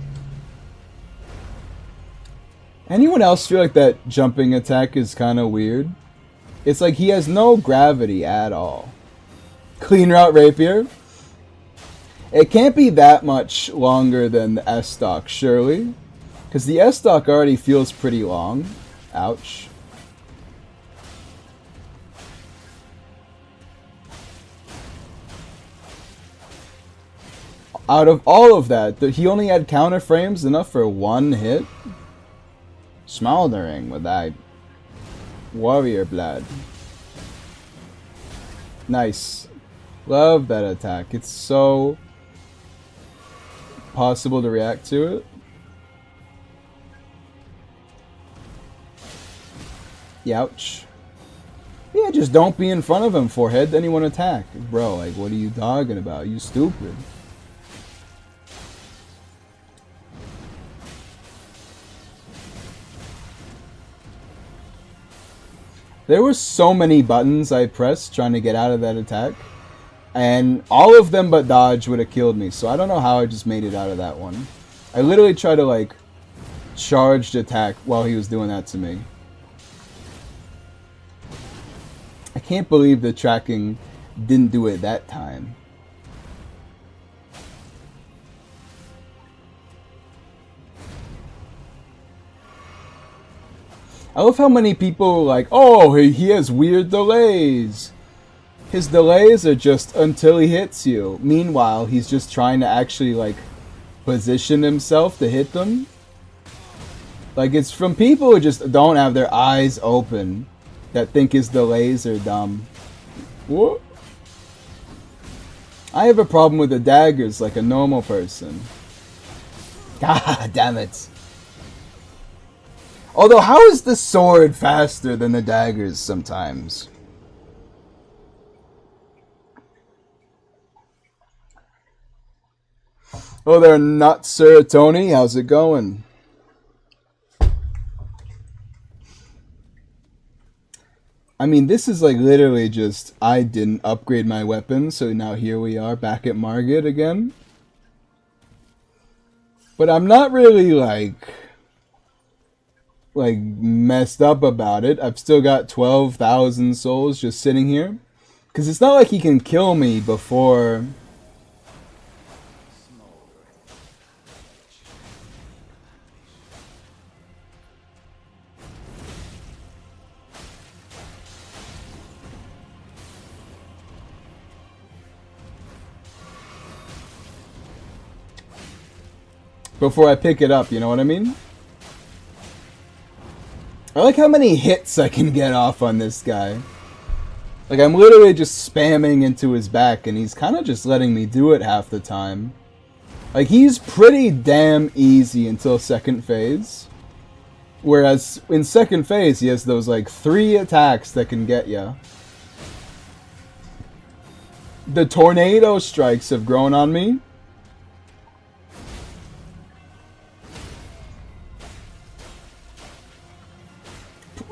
Anyone else feel like that jumping attack is kind of weird? It's like he has no gravity at all. Clean route rapier. It can't be that much longer than the S stock, surely. Because the S stock already feels pretty long. Ouch. Out of all of that, he only had counter frames enough for one hit? Smoldering with that warrior blood. Nice. Love that attack. It's so possible to react to it. Youch. Yeah, just don't be in front of him, forehead, then he won't attack. Bro, like, what are you talking about? You stupid. There were so many buttons I pressed trying to get out of that attack. And all of them but dodge would have killed me. So I don't know how I just made it out of that one. I literally tried to like charged attack while he was doing that to me. I can't believe the tracking didn't do it that time. I love how many people like, oh, he has weird delays. His delays are just until he hits you. Meanwhile, he's just trying to actually like position himself to hit them. Like, it's from people who just don't have their eyes open that think his delays are dumb. What? I have a problem with the daggers like a normal person. God damn it. Although, how is the sword faster than the daggers sometimes? Oh, they're not Sir Tony. How's it going? I mean, this is like literally just, I didn't upgrade my weapon, so now here we are back at Margit again. But I'm not really like messed up about it. I've still got 12,000 souls just sitting here. Because it's not like he can kill me before... before I pick it up, you know what I mean? I like how many hits I can get off on this guy. Like, I'm literally just spamming into his back, and he's kind of just letting me do it half the time. Like, he's pretty damn easy until second phase. Whereas, in second phase, he has those, like, 3 attacks that can get ya. The tornado strikes have grown on me.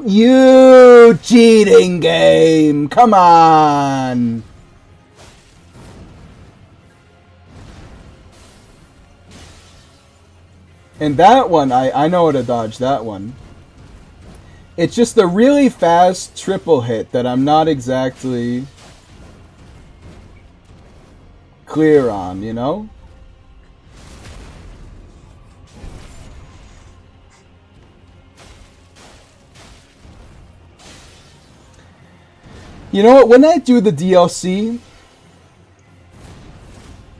You cheating game! Come on! And that one, I know how to dodge that one. It's just a really fast triple hit that I'm not exactly clear on, you know? You know what, when I do the DLC,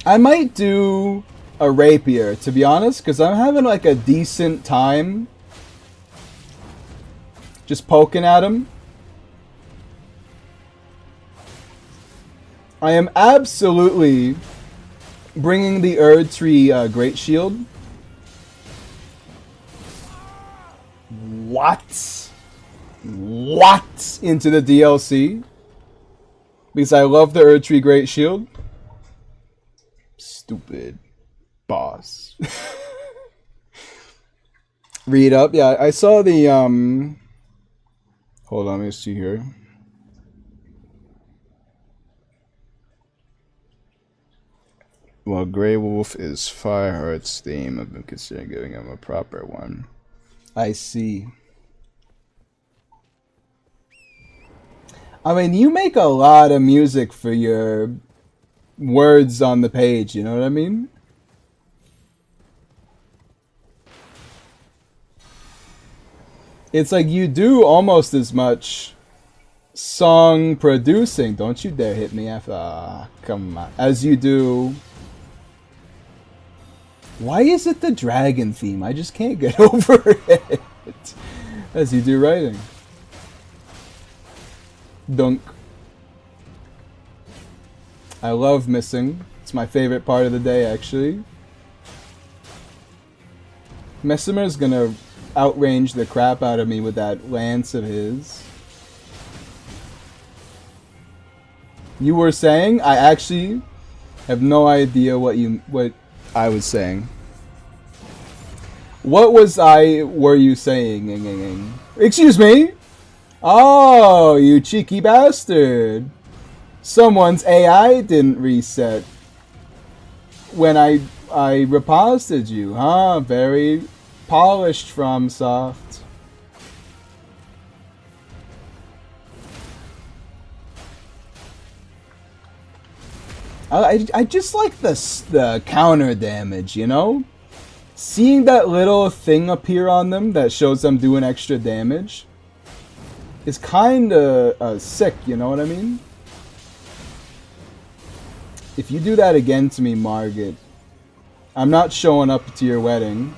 I might do a rapier, to be honest, because I'm having like a decent time just poking at him. I am absolutely bringing the Erdtree Great Shield. What? Into the DLC? Because I love the Erdtree Great Shield. Stupid boss. Read up. Yeah, I saw the hold on, let me see here. Well, Grey Wolf is Fireheart's theme. I've been considering giving him a proper one. I see. I mean, you make a lot of music for your words on the page, you know what I mean? It's like you do almost as much song producing, don't you dare hit me after, come on, as you do. Why is it the dragon theme? I just can't get over it. As you do writing. Dunk. I love missing. It's my favorite part of the day, actually. Messimer's gonna outrange the crap out of me with that lance of his. You were saying? I actually have no idea what I was saying. What were you saying? Excuse me? Oh, you cheeky bastard. Someone's AI didn't reset when I reposted you, huh? Very polished Fromsoft. I just like the counter damage, you know? Seeing that little thing appear on them that shows them doing extra damage is kinda sick, you know what I mean? If you do that again to me, Margaret, I'm not showing up to your wedding.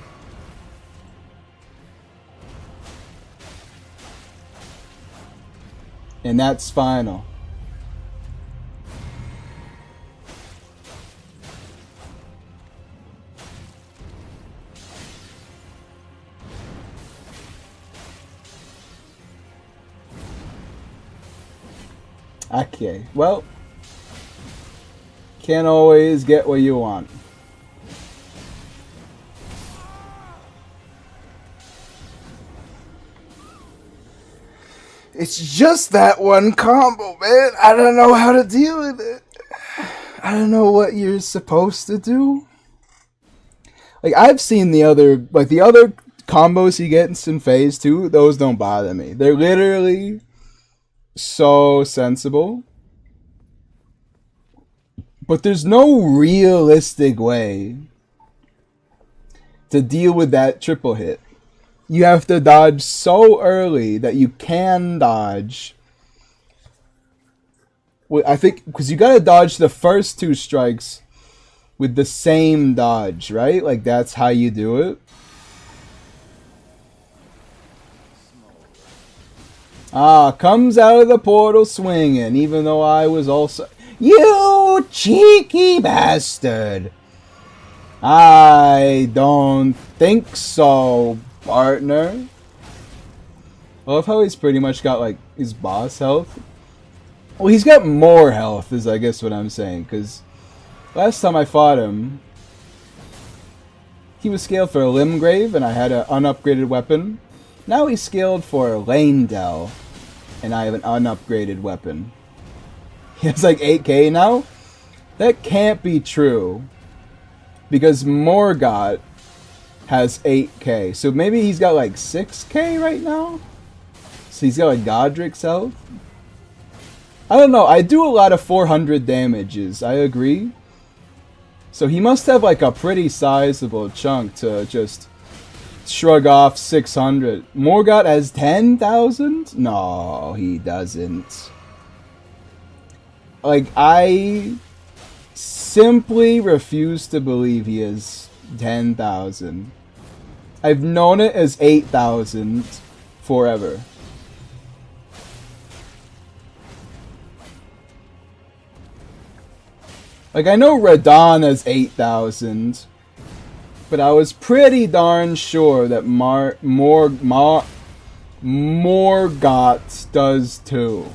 And that's final. Okay, well, can't always get what you want. It's just that one combo, man. I don't know how to deal with it. I don't know what you're supposed to do. Like, I've seen the other combos he gets in phase 2, those don't bother me. They're literally so sensible. But there's no realistic way to deal with that triple hit. You have to dodge so early that you can dodge. Well, I think, because you gotta dodge the first 2 strikes with the same dodge, right? Like, that's how you do it. Ah, comes out of the portal swinging, even though I was also... You cheeky bastard! I don't think so, partner. I love how he's pretty much got, like, his boss health. Well, he's got more health, is I guess what I'm saying, because last time I fought him, he was scaled for a Limgrave, and I had an unupgraded weapon. Now he's scaled for Lanedell, and I have an unupgraded weapon. He has like 8k now? That can't be true. Because Morgott has 8k. So maybe he's got like 6k right now? So he's got like Godric's health? I don't know. I do a lot of 400 damages. I agree. So he must have like a pretty sizable chunk to just shrug off 600. Morgott has 10,000? No, he doesn't. Like, I simply refuse to believe he has 10,000. I've known it as 8,000 forever. Like, I know Radon has 8,000, but I was pretty darn sure that Morgott does too.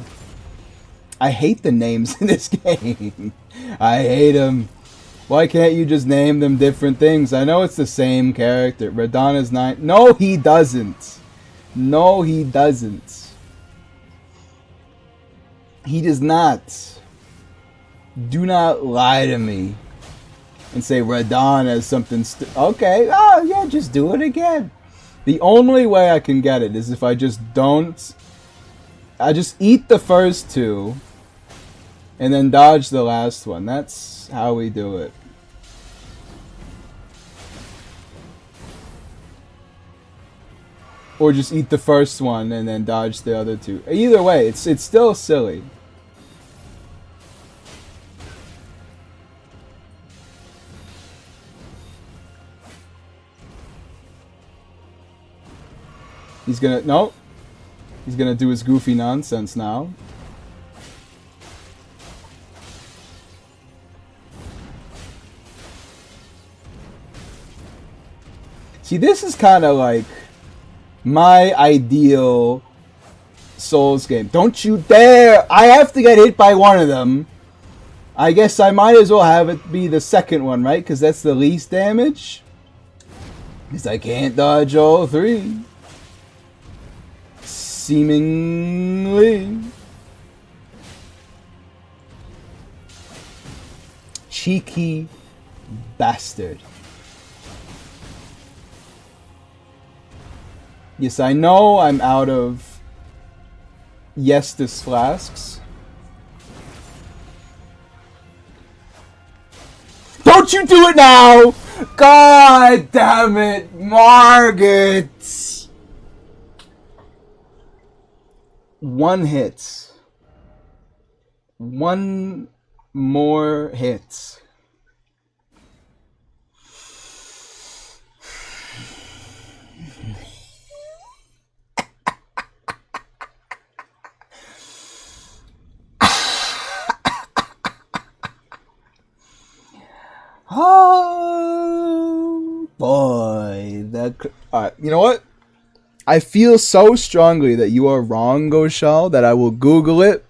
I hate the names in this game. I hate them. Why can't you just name them different things? I know it's the same character. Radon is 9. No, he doesn't. No, he doesn't. He does not. Do not lie to me and say Radon has something. Okay, oh yeah, just do it again. The only way I can get it is if I just don't. I just eat the first 2. and then dodge the last one. That's how we do it. Or just eat the first one and then dodge the other two. Either way, it's still silly. He's gonna... No. He's gonna do his goofy nonsense now. See, this is kind of like my ideal Souls game. Don't you dare! I have to get hit by one of them. I guess I might as well have it be the second one, right? Because that's the least damage. Because I can't dodge all three. Seemingly. Cheeky bastard. Yes, I know I'm out of Yestus flasks. Don't you do it now! God damn it, Margaret! One hit. One more hit. Oh boy, alright, you know what? I feel so strongly that you are wrong, Goshal, that I will Google it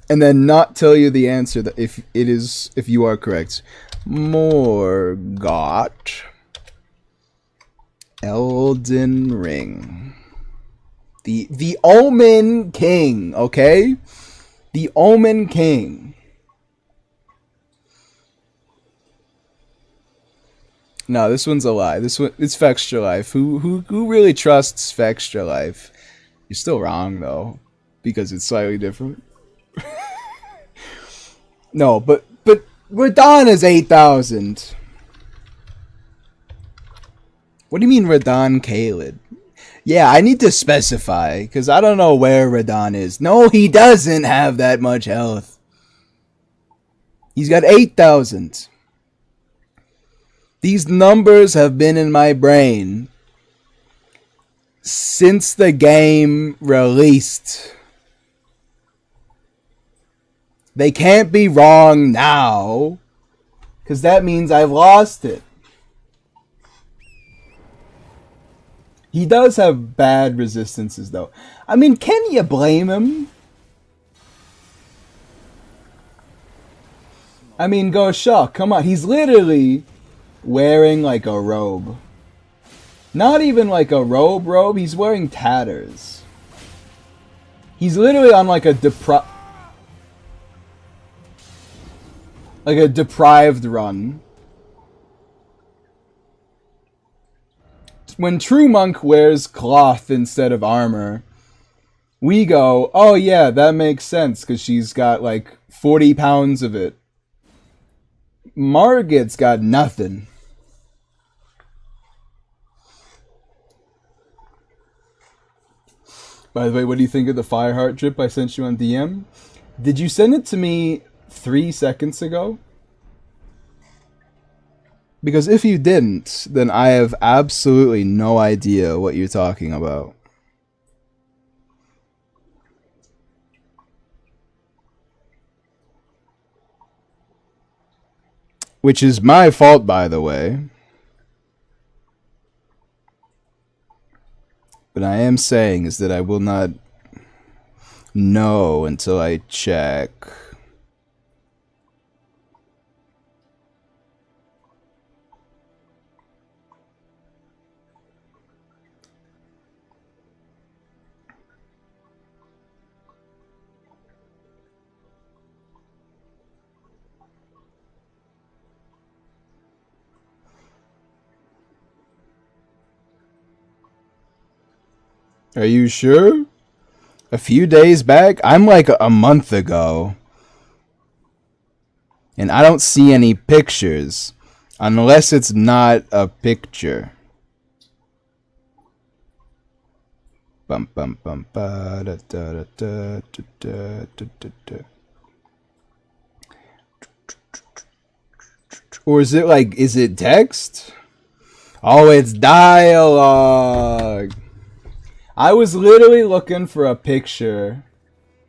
and then not tell you the answer that if you are correct. Morgott Elden Ring. The Omen King, okay? The Omen King. No, this one's a lie. This one, it's Fextra Life. Who really trusts Fextra Life? You're still wrong though, because it's slightly different. No, but Radon is 8,000. What do you mean Radon Khalid? Yeah, I need to specify because I don't know where Radon is. No, he doesn't have that much health. He's got 8,000. These numbers have been in my brain since the game released. They can't be wrong now, because that means I've lost it. He does have bad resistances, though. I mean, can you blame him? I mean, go Shaw, come on. He's literally wearing like a robe. Not even like a robe. He's wearing tatters. He's literally on like a deprived run. When True Monk wears cloth instead of armor, we go, oh yeah, that makes sense because she's got like 40 pounds of it. Margit's got nothing. By the way, what do you think of the Fireheart drip I sent you on DM? Did you send it to me 3 seconds ago? Because if you didn't, then I have absolutely no idea what you're talking about. Which is my fault, by the way. But I am saying is that I will not know until I check. Are you sure? A few days back? I'm like a month ago. And I don't see any pictures. Unless it's not a picture. Bum bum bum ba da da da da da da da da. Or is it like, is it text? Oh, it's dialogue. I was literally looking for a picture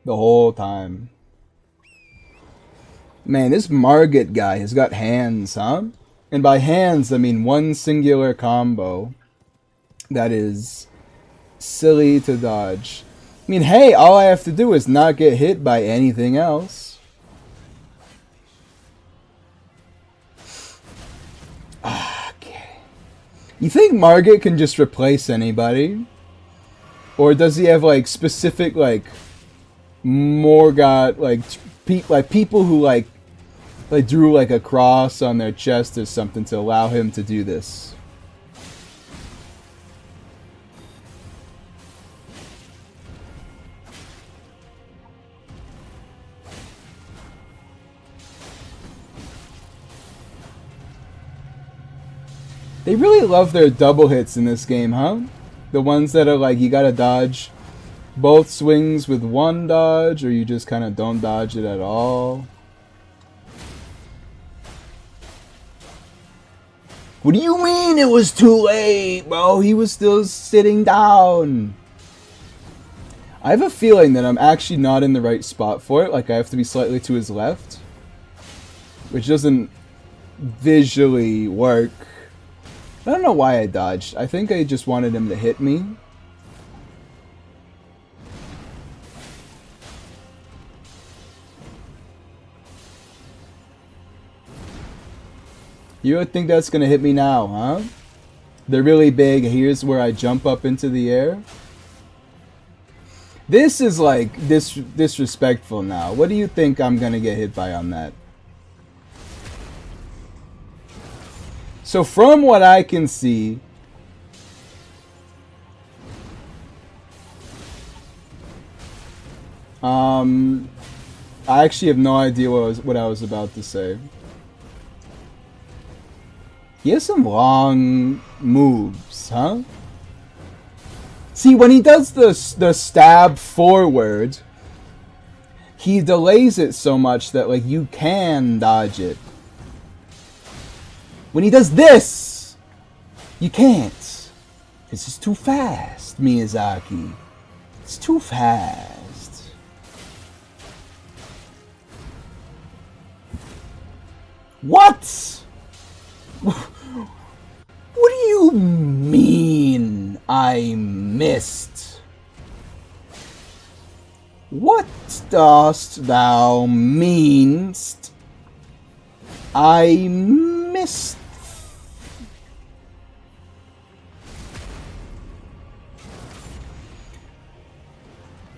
the whole time. Man, this Margit guy has got hands, huh? And by hands, I mean one singular combo that is silly to dodge. I mean, hey, all I have to do is not get hit by anything else. Okay. You think Margit can just replace anybody? Or does he have, like, specific, like, Morgoth, like people who, like drew, like, a cross on their chest or something to allow him to do this? They really love their double hits in this game, huh? The ones that are like, you gotta dodge both swings with one dodge, or you just kind of don't dodge it at all. What do you mean it was too late, bro? He was still sitting down. I have a feeling that I'm actually not in the right spot for it. Like, I have to be slightly to his left, which doesn't visually work. I don't know why I dodged. I think I just wanted him to hit me. You would think that's gonna hit me now, huh? They're really big. Here's where I jump up into the air. This is like disrespectful now. What do you think I'm gonna get hit by on that? So from what I can see, I actually have no idea what I was about to say. He has some long moves, huh? See, when he does the stab forward, he delays it so much that, like, you can dodge it. When he does this, you can't. This is too fast, Miyazaki. It's too fast. What? What do you mean I missed? What dost thou meanst I missed?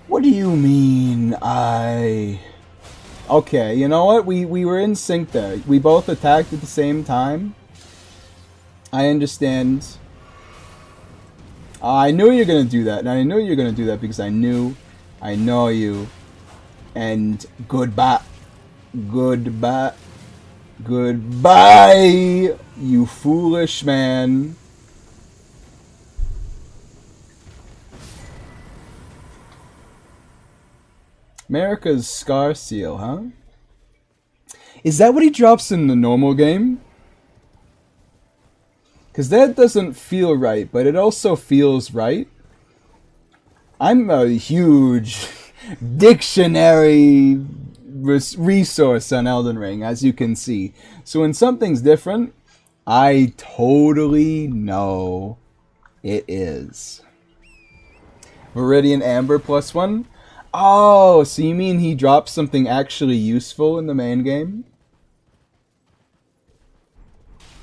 What do you mean I... Okay, you know what? We were in sync there. We both attacked at the same time. I understand. I knew you were going to do that. And I knew you were going to do that because I know you. And goodbye. Goodbye. Goodbye, you foolish man. America's Scar Seal, huh? Is that what he drops in the normal game? Because that doesn't feel right, but it also feels right. I'm a huge dictionary resource on Elden Ring, as you can see. So when something's different, I totally know it is. Viridian Amber +1? Oh, so you mean he drops something actually useful in the main game?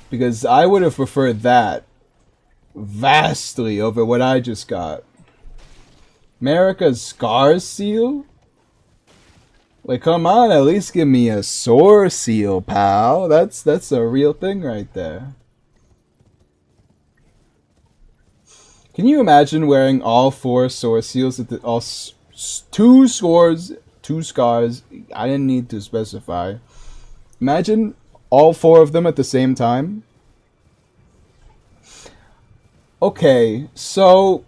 Because I would have preferred that vastly over what I just got. America's Scar Seal? Like, come on, at least give me a Sore Seal, pal. That's a real thing right there. Can you imagine wearing all 4 Sore Seals at all 2 scars? I didn't need to specify. Imagine all 4 of them at the same time. Okay, so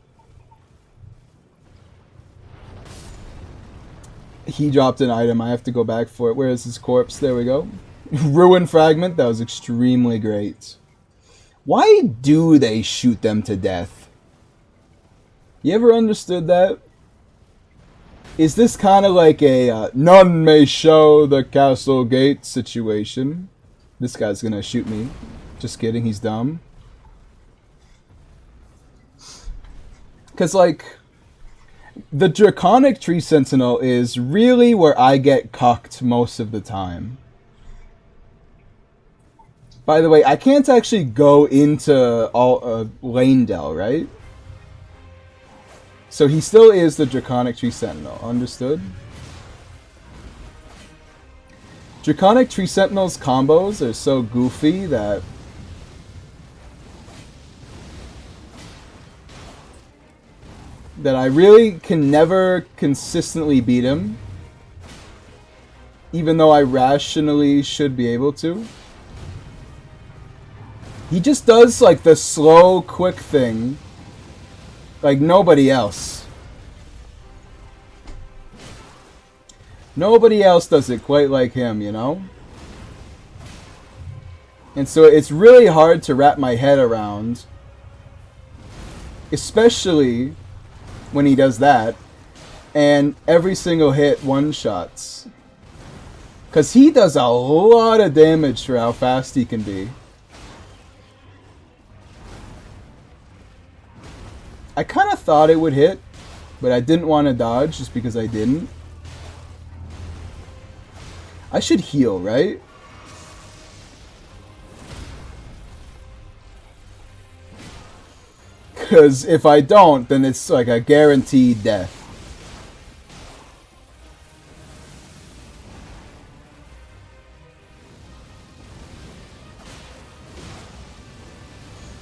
he dropped an item. I have to go back for it. Where is his corpse? There we go. Ruin fragment. That was extremely great. Why do they shoot them to death? You ever understood that? Is this kind of like a none may show the castle gate situation? This guy's gonna shoot me. Just kidding, he's dumb. Because, like, the Draconic Tree Sentinel is really where I get cucked most of the time. By the way, I can't actually go into all Lanedell, right? So he still is the Draconic Tree Sentinel. Understood? Draconic Tree Sentinel's combos are so goofy that I really can never consistently beat him, even though I rationally should be able to. He just does like the slow, quick thing like nobody else. Nobody else does it quite like him, you know? And so it's really hard to wrap my head around, especially when he does that, and every single hit one-shots. Because he does a lot of damage for how fast he can be. I kind of thought it would hit, but I didn't want to dodge just because I didn't. I should heal, right? Because if I don't, then it's like a guaranteed death.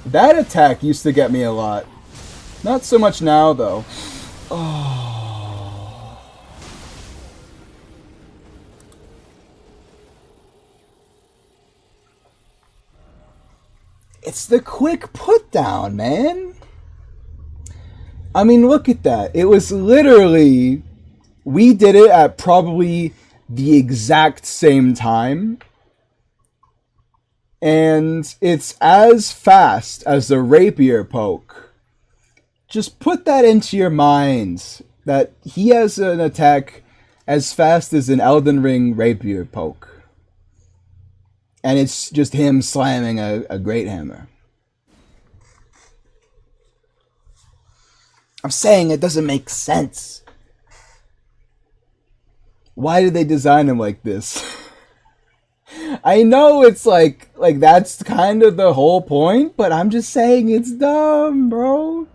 That attack used to get me a lot. Not so much now, though. Oh. It's the quick put down, man. I mean, look at that. It was literally... We did it at probably the exact same time. And it's as fast as the rapier poke. Just put that into your minds, that he has an attack as fast as an Elden Ring rapier poke. And it's just him slamming a great hammer. I'm saying it doesn't make sense. Why did they design him like this? I know it's like that's kind of the whole point, but I'm just saying it's dumb, bro.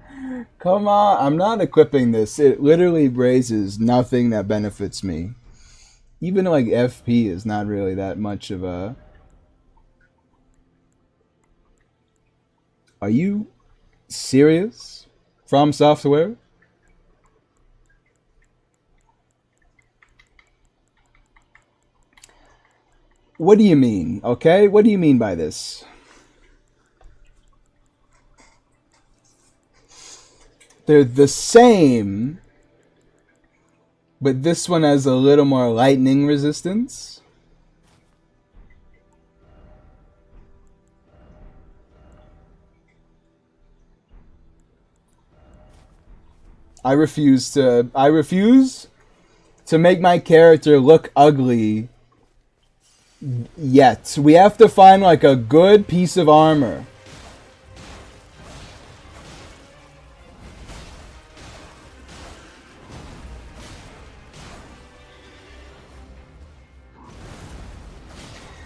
Come on, I'm not equipping this. It literally raises nothing that benefits me. Even like FP is not really that much of a... Are you serious? Fromsoftware? What do you mean, okay? What do you mean by this? They're the same, but this one has a little more lightning resistance. I refuse to make my character look ugly yet. We have to find like a good piece of armor.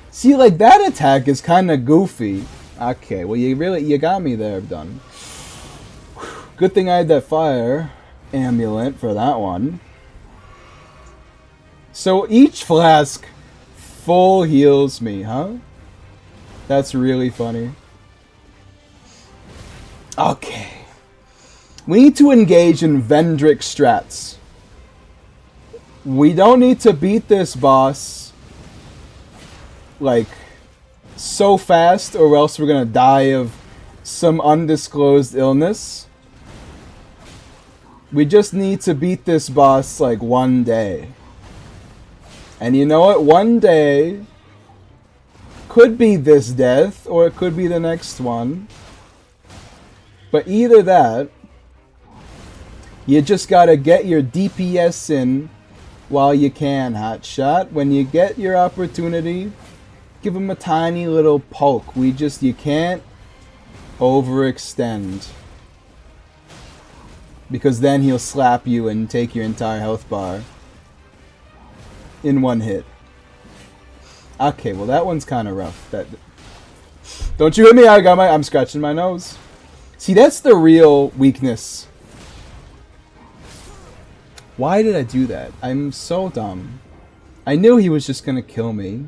See, like that attack is kind of goofy. Okay, well you got me there, done. Good thing I had that fire amulet for that one. So each flask full heals me, huh? That's really funny. Okay. We need to engage in Vendrick strats. We don't need to beat this boss like so fast, or else we're gonna die of some undisclosed illness. We just need to beat this boss like one day. And you know what? One day could be this death, or it could be the next one. But either that, you just gotta get your DPS in while you can, hotshot. When you get your opportunity, give him a tiny little poke. You can't overextend. Because then he'll slap you and take your entire health bar in one hit. Okay, well that one's kind of rough. Don't you hit me! I'm scratching my nose. See, that's the real weakness. Why did I do that? I'm so dumb. I knew he was just gonna kill me.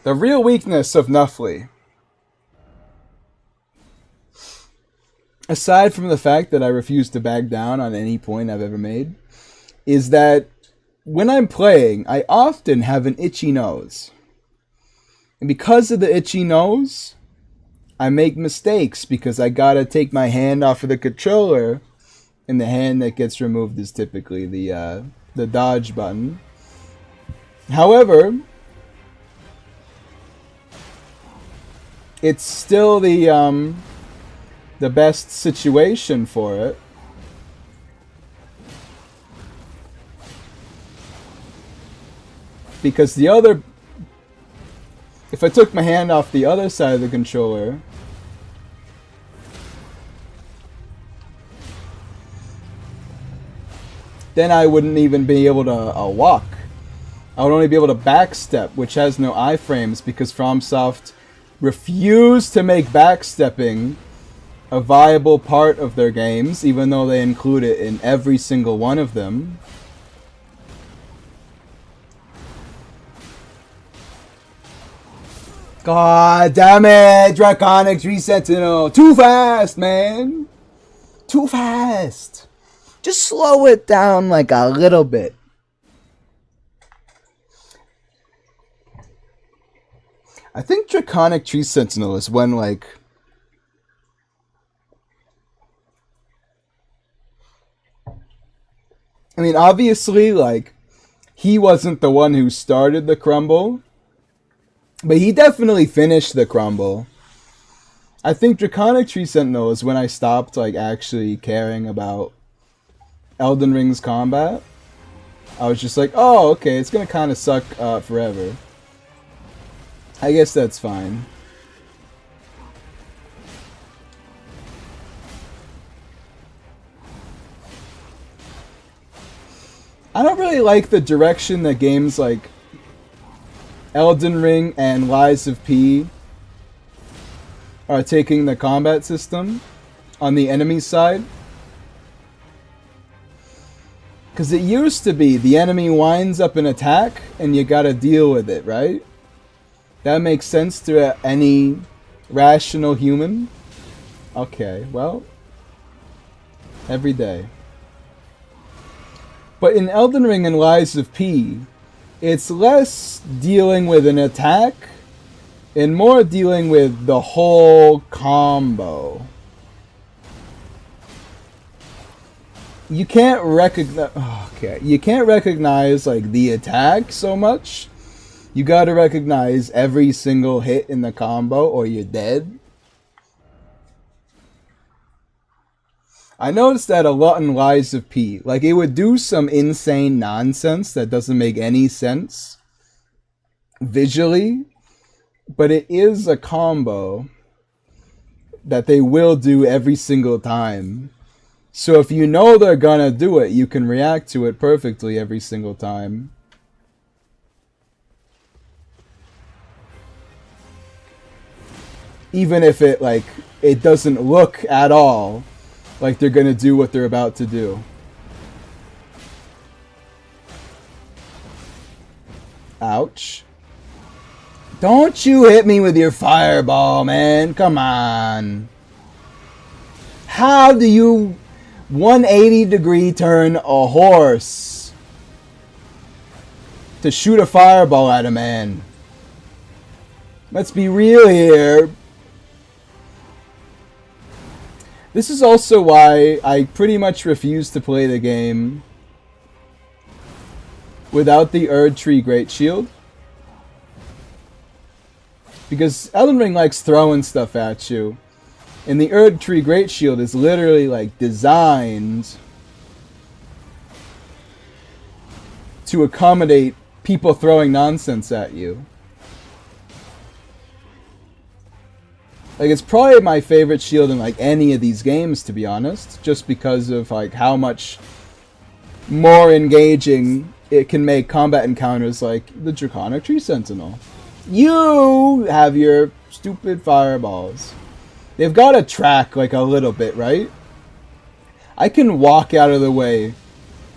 The real weakness of Nuffly, aside from the fact that I refuse to back down on any point I've ever made, is that when I'm playing, I often have an itchy nose. And because of the itchy nose, I make mistakes because I gotta take my hand off of the controller, and the hand that gets removed is typically the dodge button. However, it's still the best situation for it. Because if I took my hand off the other side of the controller, then I wouldn't even be able to walk. I would only be able to backstep, which has no iframes, because FromSoft refused to make backstepping a viable part of their games, even though they include it in every single one of them. God damn it! Draconic Tree Sentinel! Too fast, man! Too fast! Just slow it down like a little bit. I think Draconic Tree Sentinel is when, like, I mean, obviously, like, he wasn't the one who started the crumble, but he definitely finished the crumble. I think Draconic Tree Sentinel is when I stopped, like, actually caring about Elden Ring's combat. I was just like, oh, okay, it's gonna kind of suck forever. I guess that's fine. I don't really like the direction that games like Elden Ring and Lies of P are taking the combat system on the enemy side. Because it used to be the enemy winds up an attack and you gotta deal with it, right? That makes sense to any rational human. Okay, well, every day. But in Elden Ring and Lies of P, it's less dealing with an attack and more dealing with the whole combo. You can't recognize, you can't recognize like the attack so much. You gotta recognize every single hit in the combo or you're dead. I noticed that a lot in Lies of P. Like, it would do some insane nonsense that doesn't make any sense visually, but it is a combo that they will do every single time. So if you know they're gonna do it, you can react to it perfectly every single time. Even if it, like, it doesn't look at all like they're gonna do what they're about to do. Ouch. Don't you hit me with your fireball, man. Come on. How do you 180-degree turn a horse to shoot a fireball at a man? Let's be real here. This is also why I pretty much refuse to play the game without the Erd Tree Great Shield. Because Elden Ring likes throwing stuff at you. And the Erd Tree Great Shield is literally like designed to accommodate people throwing nonsense at you. Like, it's probably my favorite shield in like any of these games, to be honest, just because of like how much more engaging it can make combat encounters like the Draconic Tree Sentinel. You have your stupid fireballs. They've got to track like a little bit, right? I can walk out of the way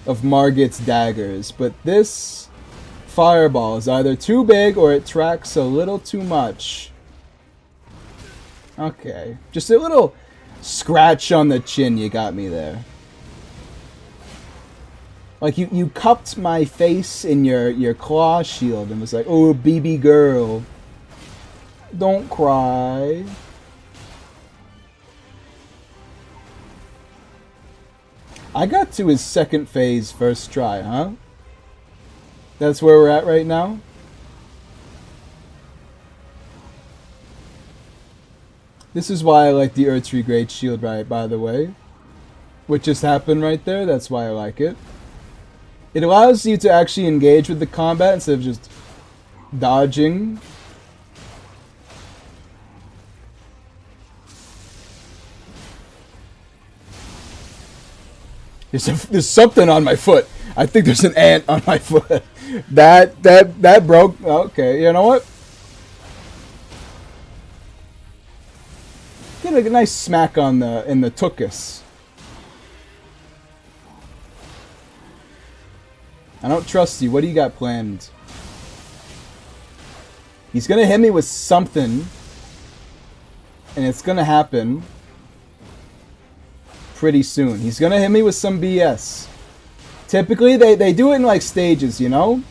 of Margit's daggers, but this fireball is either too big or it tracks a little too much. Okay, just a little scratch on the chin, you got me there. Like, you cupped my face in your claw shield and was like, oh, baby girl, don't cry. I got to his second phase first try, huh? That's where we're at right now? This is why I like the Erd Tree Great Shield, right, by the way. What just happened right there, that's why I like it. It allows you to actually engage with the combat instead of just dodging. There's something on my foot. I think there's an ant on my foot. That broke. Okay, you know what? Get a nice smack on in the tuchus. I don't trust you. What do you got planned? He's gonna hit me with something, and it's gonna happen pretty soon. He's gonna hit me with some BS. Typically, they do it in like stages, you know?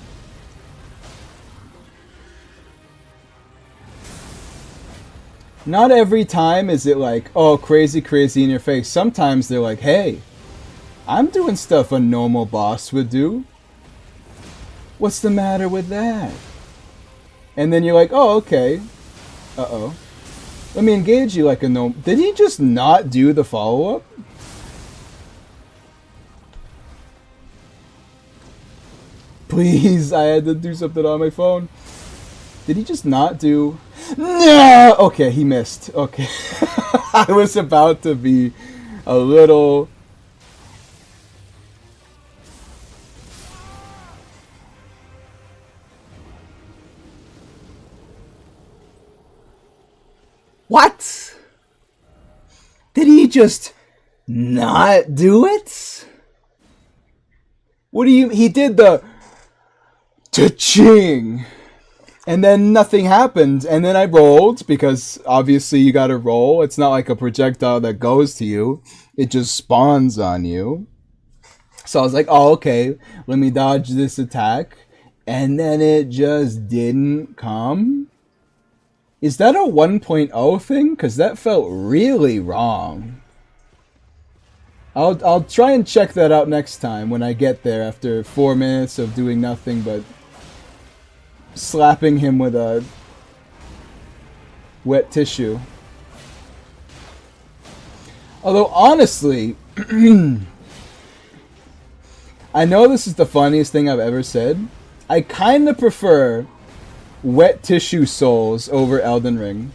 Not every time is it like, oh, crazy, crazy in your face. Sometimes they're like, hey, I'm doing stuff a normal boss would do. What's the matter with that? And then you're like, oh, okay. Uh-oh. Let me engage you like a normal... Did he just not do the follow-up? Please, I had to do something on my phone. Did he just not do... No! Okay, he missed. Okay. I was about to be a little... What? Did he just not do it? What do you... He did the... Cha-ching! And then nothing happened, and then I rolled, because obviously you gotta roll. It's not like a projectile that goes to you. It just spawns on you. So I was like, oh, okay, let me dodge this attack. And then it just didn't come. Is that a 1.0 thing? Because that felt really wrong. I'll try and check that out next time when I get there after 4 minutes of doing nothing but slapping him with a wet tissue. Although, honestly, I know this is the funniest thing I've ever said. I kind of prefer wet tissue souls over Elden Ring.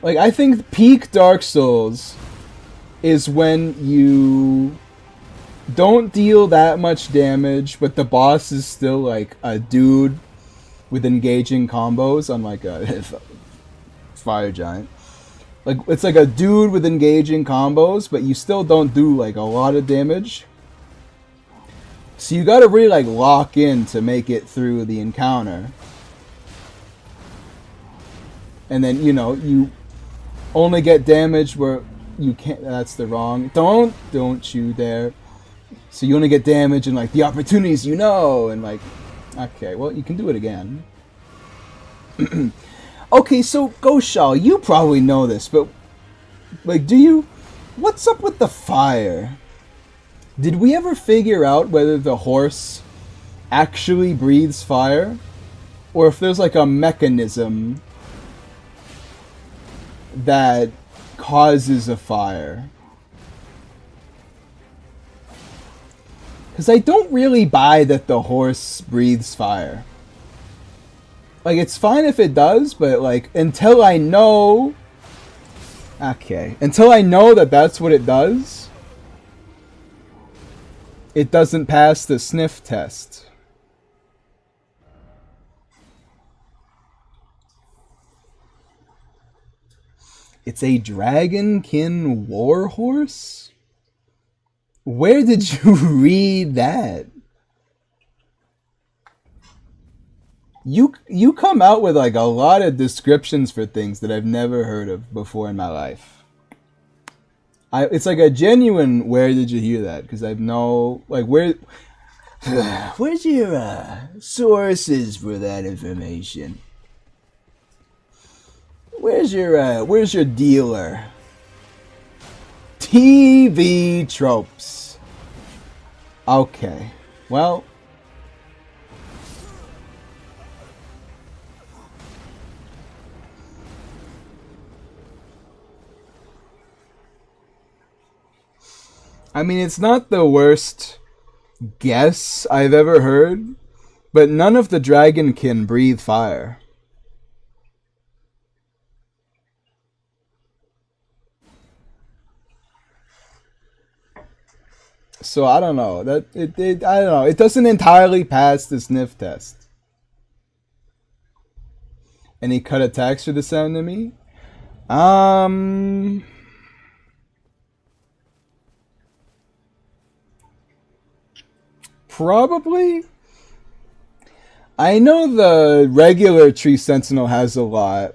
Like, I think peak Dark Souls is when you don't deal that much damage, but the boss is still like a dude with engaging combos, unlike a fire giant. Like, it's like a dude with engaging combos, but you still don't do like a lot of damage. So you gotta really like lock in to make it through the encounter. And then, you know, you only get damage where you can't... That's the wrong... Don't you dare. So you only get damage in like the opportunities you know, and like Okay, well, you can do it again. Okay, so, Goshal, you probably know this, but, like, do you... What's up with the fire? Did we ever figure out whether the horse actually breathes fire? Or if there's, like, a mechanism that causes a fire? Because I don't really buy that the horse breathes fire. Like, it's fine if it does, but, like, until I know... Okay. Until I know that that's what it does, it doesn't pass the sniff test. It's a dragonkin warhorse? Where did you read that? You come out with like a lot of descriptions for things that I've never heard of before in my life. It's like a genuine where did you hear that? Because I've no like where's your sources for that information? Where's your dealer? TV tropes. Okay. Well, I mean, it's not the worst guess I've ever heard, but none of the dragonkin breathe fire. So I don't know. I don't know. It doesn't entirely pass the sniff test. Any cut attacks for this enemy? Probably. I know the regular Tree Sentinel has a lot.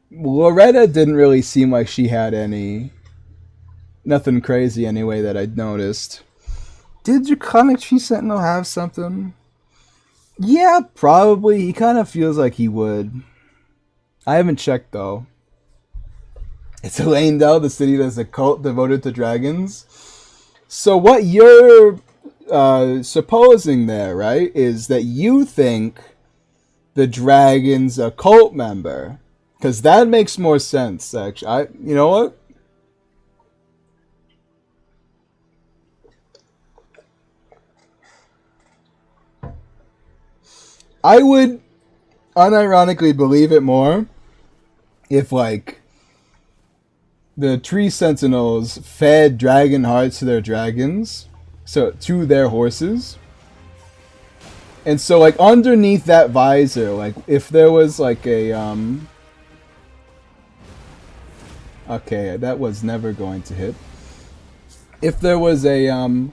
Loretta didn't really seem like she had any. Nothing crazy anyway that I'd noticed. Did Draconic Tree Sentinel have something? Yeah, probably. He kind of feels like he would. I haven't checked though. It's Elendel, the city that's a cult devoted to dragons. So what you're supposing there, right, is that you think the dragon's a cult member. Because that makes more sense, actually. You know what? I would unironically believe it more if, like, the Tree Sentinels fed dragon hearts to their dragons, so to their horses. And so, like, underneath that visor, like, if there was, like, a, okay, that was never going to hit. If there was a,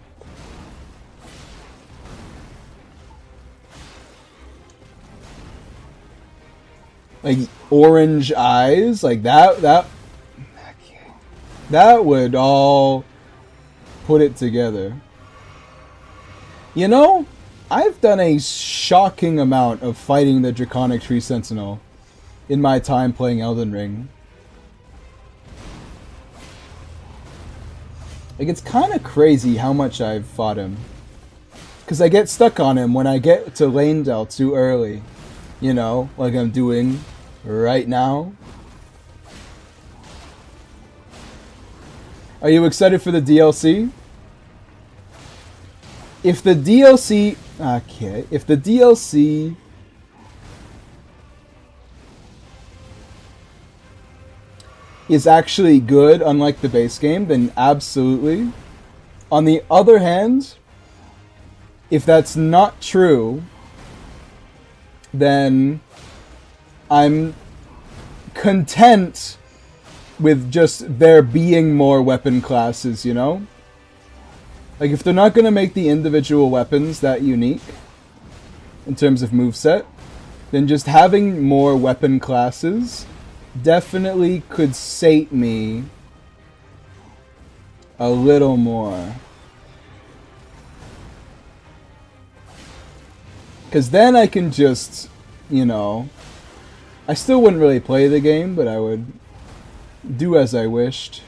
like orange eyes, like that would all put it together. You know, I've done a shocking amount of fighting the Draconic Tree Sentinel in my time playing Elden Ring. Like, it's kind of crazy how much I've fought him. Because I get stuck on him when I get to Elendel too early. You know, like I'm doing right now. Are you excited for the DLC? If the DLC... Okay, if the DLC... is actually good, unlike the base game, then absolutely. On the other hand, if that's not true, then I'm content with just there being more weapon classes, you know? Like, if they're not going to make the individual weapons that unique in terms of moveset, then just having more weapon classes definitely could sate me a little more. Because then I can just, you know, I still wouldn't really play the game, but I would do as I wished.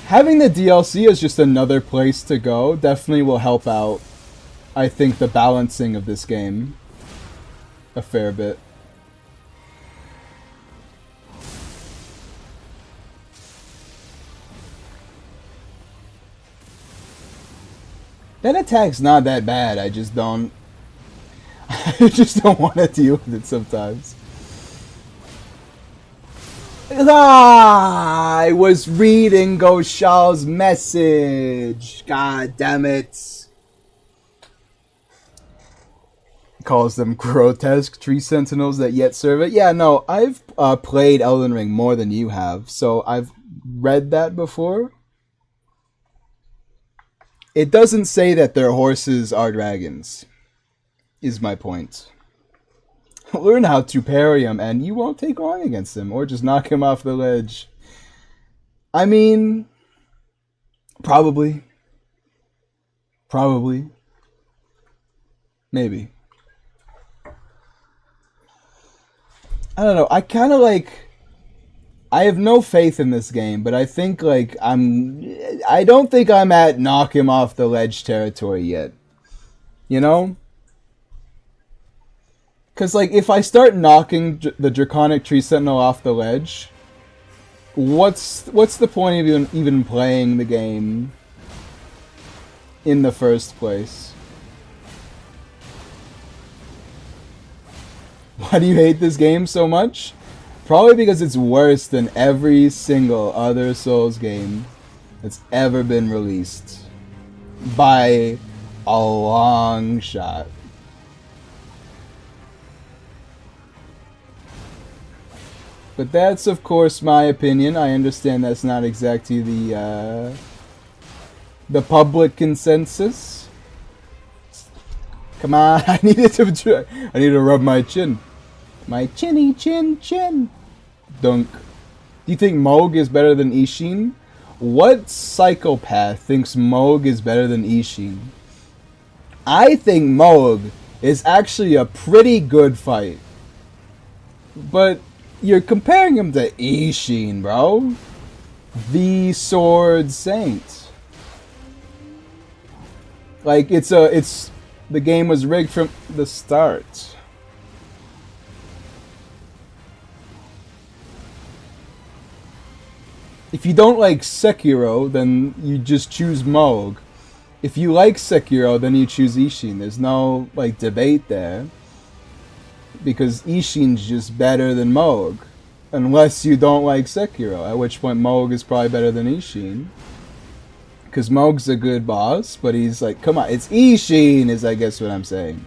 Having the DLC as just another place to go definitely will help out, I think, the balancing of this game a fair bit. That attack's not that bad, I just don't... I just don't want to deal with it sometimes. I was reading Goshal's message. God damn it. Calls them grotesque tree sentinels that yet serve it. Yeah, no, I've played Elden Ring more than you have, so I've read that before. It doesn't say that their horses are dragons, is my point. Learn how to parry him, and you won't take long against him, or just knock him off the ledge. I mean, probably. Probably. Maybe. I don't know, I kind of like... I have no faith in this game, but I think, like, I don't think I'm at knock him off the ledge territory yet. You know? Because, like, if I start knocking the Draconic Tree Sentinel off the ledge, what's the point of even playing the game in the first place? Why do you hate this game so much? Probably because it's worse than every single other Souls game that's ever been released. By a long shot. But that's, of course, my opinion. I understand that's not exactly the public consensus. Come on, I need to rub my chin. My chinny chin chin. Dunk. Do you think Mohg is better than Ishin? What psychopath thinks Mohg is better than Ishin? I think Mohg is actually a pretty good fight. But you're comparing him to Ishin, bro. The Sword Saint. Like, the game was rigged from the start. If you don't like Sekiro, then you just choose Mohg. If you like Sekiro, then you choose Ishin. There's no, like, debate there. Because Ishin's just better than Mohg. Unless you don't like Sekiro, at which point Mohg is probably better than Ishin. Because Mohg's a good boss, but he's like, come on, it's Ishin is I guess what I'm saying.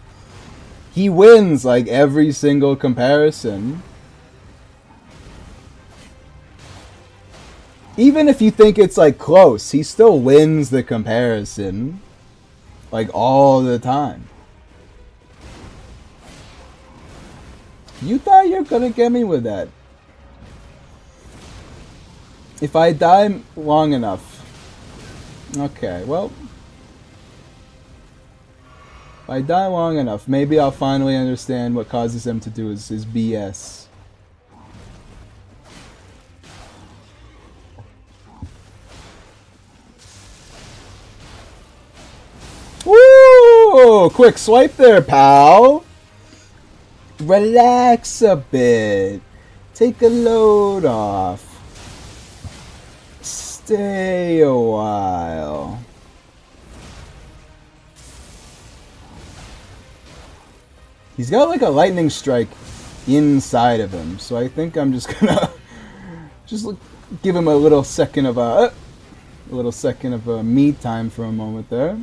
He wins, like, every single comparison. Even if you think it's, like, close, he still wins the comparison. Like, all the time. You thought you were gonna get me with that. If I die long enough. Okay, well. If I die long enough, maybe I'll finally understand what causes him to do his BS. Woo! Quick swipe there, pal. Relax a bit. Take a load off. Stay a while. He's got like a lightning strike inside of him, so I think I'm just gonna give him a little second of me time for a moment there.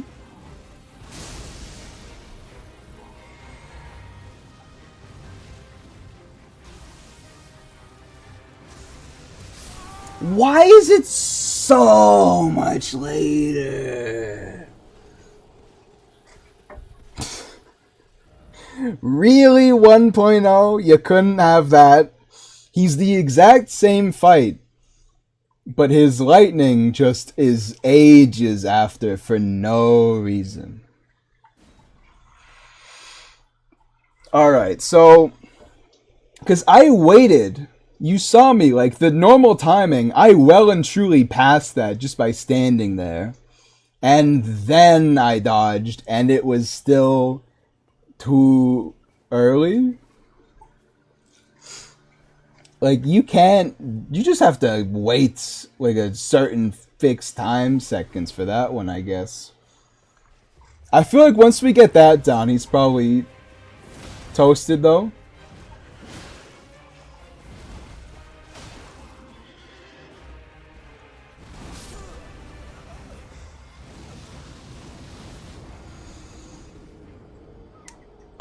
Why is it so much later? Really, 1.0? You couldn't have that. He's the exact same fight, but his lightning just is ages after for no reason. Alright, so... Because I waited. You saw me, like, the normal timing, I well and truly passed that just by standing there. And then I dodged, and it was still too early. Like, you just have to wait, like, a certain fixed time seconds for that one, I guess. I feel like once we get that done, he's probably toasted, though.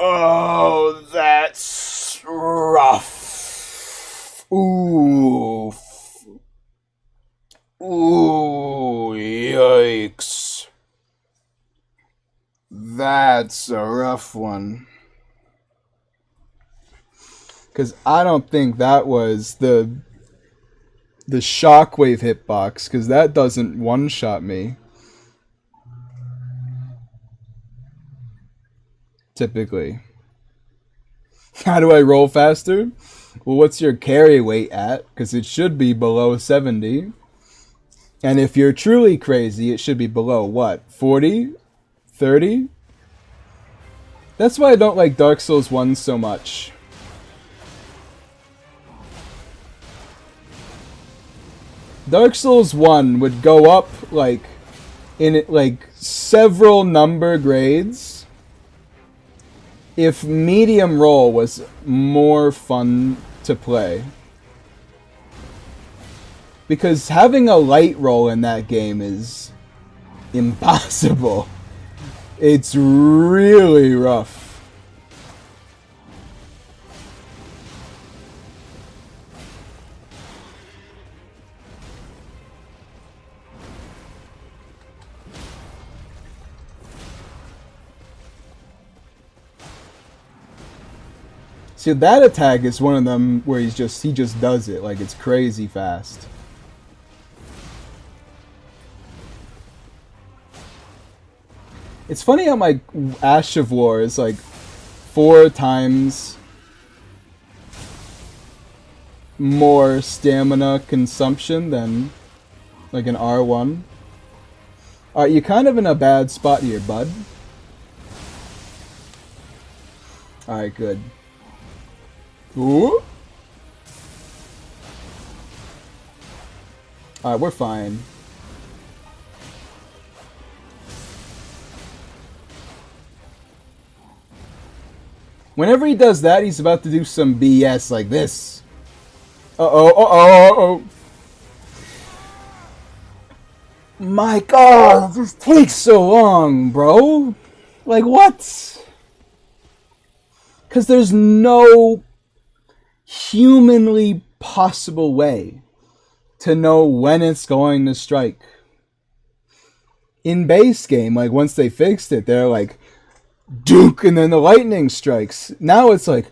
Oh, that's rough. Ooh. Ooh, yikes. That's a rough one. Because I don't think that was the shockwave hitbox, because that doesn't one-shot me. Typically. How do I roll faster? Well, what's your carry weight at? Because it should be below 70. And if you're truly crazy, it should be below what? 40? 30? That's why I don't like Dark Souls 1 so much. Dark Souls 1 would go up like in like several number grades if medium roll was more fun to play. Because having a light roll in that game is impossible. It's really rough. See, that attack is one of them where he just does it like it's crazy fast. It's funny how my Ash of War is like 4 times more stamina consumption than like an R1. Alright, you're kind of in a bad spot here, bud. Alright, good. Ooh. Alright, we're fine. Whenever he does that, he's about to do some BS like this. Uh-oh, uh-oh, uh-oh. My god, this takes so long, bro. Like, what? Because there's no humanly possible way to know when it's going to strike. In base game, like, once they fixed it, they're like, dunk, and then the lightning strikes. Now it's like,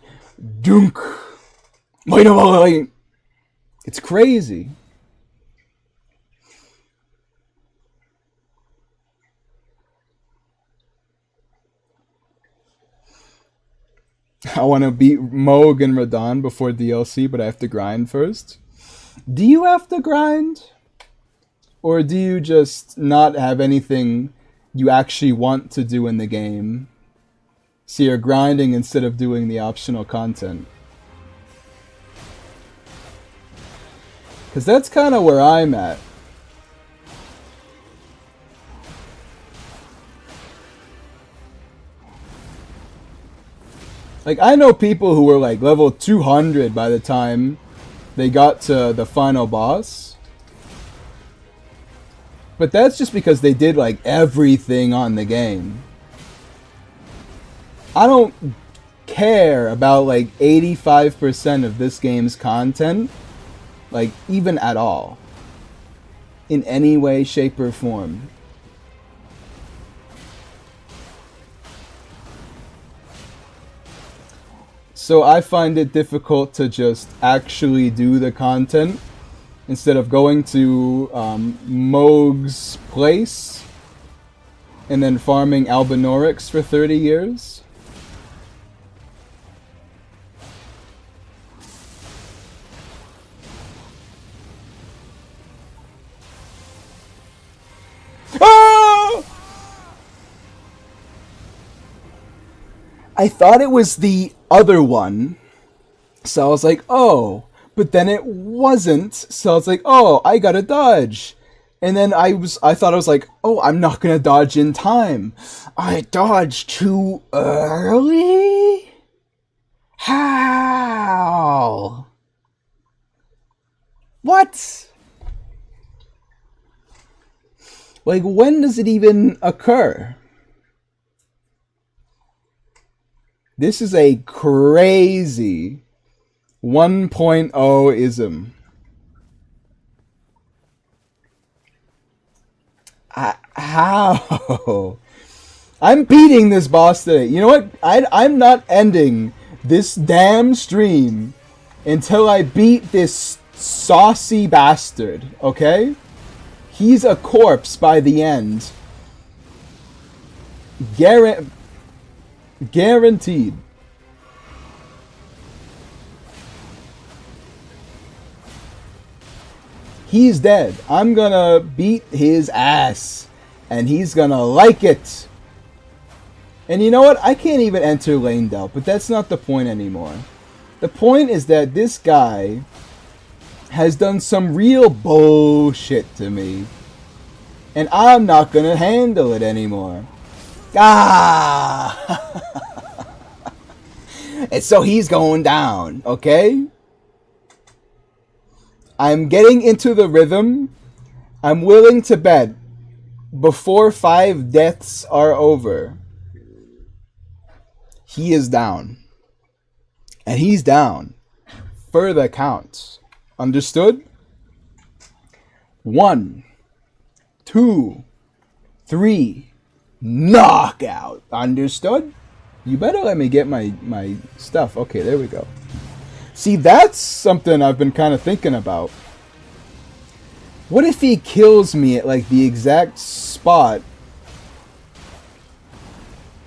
dunk, light of a light. It's crazy. I want to beat Moog and Radon before DLC, but I have to grind first. Do you have to grind? Or do you just not have anything you actually want to do in the game? So you're grinding instead of doing the optional content. Because that's kind of where I'm at. Like, I know people who were like level 200 by the time they got to the final boss. But that's just because they did like everything on the game. I don't care about like 85% of this game's content, like even at all, in any way, shape, or form. So I find it difficult to just actually do the content instead of going to Moog's place and then farming Albinorix for 30 years. Ah! I thought it was the other one. So I was like, oh. But then it wasn't. So I was like, oh, I gotta dodge. And then I thought I was like, oh, I'm not gonna dodge in time. I dodged too early? How? What? Like, when does it even occur? This is a crazy 1.0-ism. How? I'm beating this boss today. You know what? I'm not ending this damn stream until I beat this saucy bastard, okay? He's a corpse by the end. Guaranteed. He's dead. I'm gonna beat his ass. And he's gonna like it. And you know what? I can't even enter Lanedale, but that's not the point anymore. The point is that this guy has done some real bullshit to me. And I'm not gonna handle it anymore. Ah! And so he's going down, okay? I'm getting into the rhythm. I'm willing to bet before 5 deaths are over, he is down. And he's down for the count. Understood? 1, 2, 3, knockout. Understood? You better let me get my stuff. Okay, there we go. See, that's something I've been kind of thinking about. What if he kills me at like the exact spot,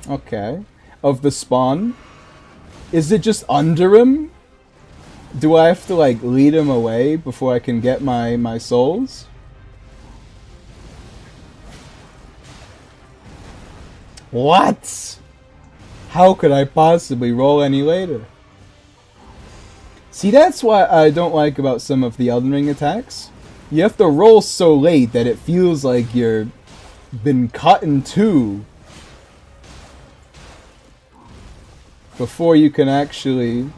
okay, of the spawn? Is it just under him? Do I have to like lead him away before I can get my souls? What? How could I possibly roll any later? See, that's what I don't like about some of the Elden Ring attacks. You have to roll so late that it feels like you're been cut in two before you can actually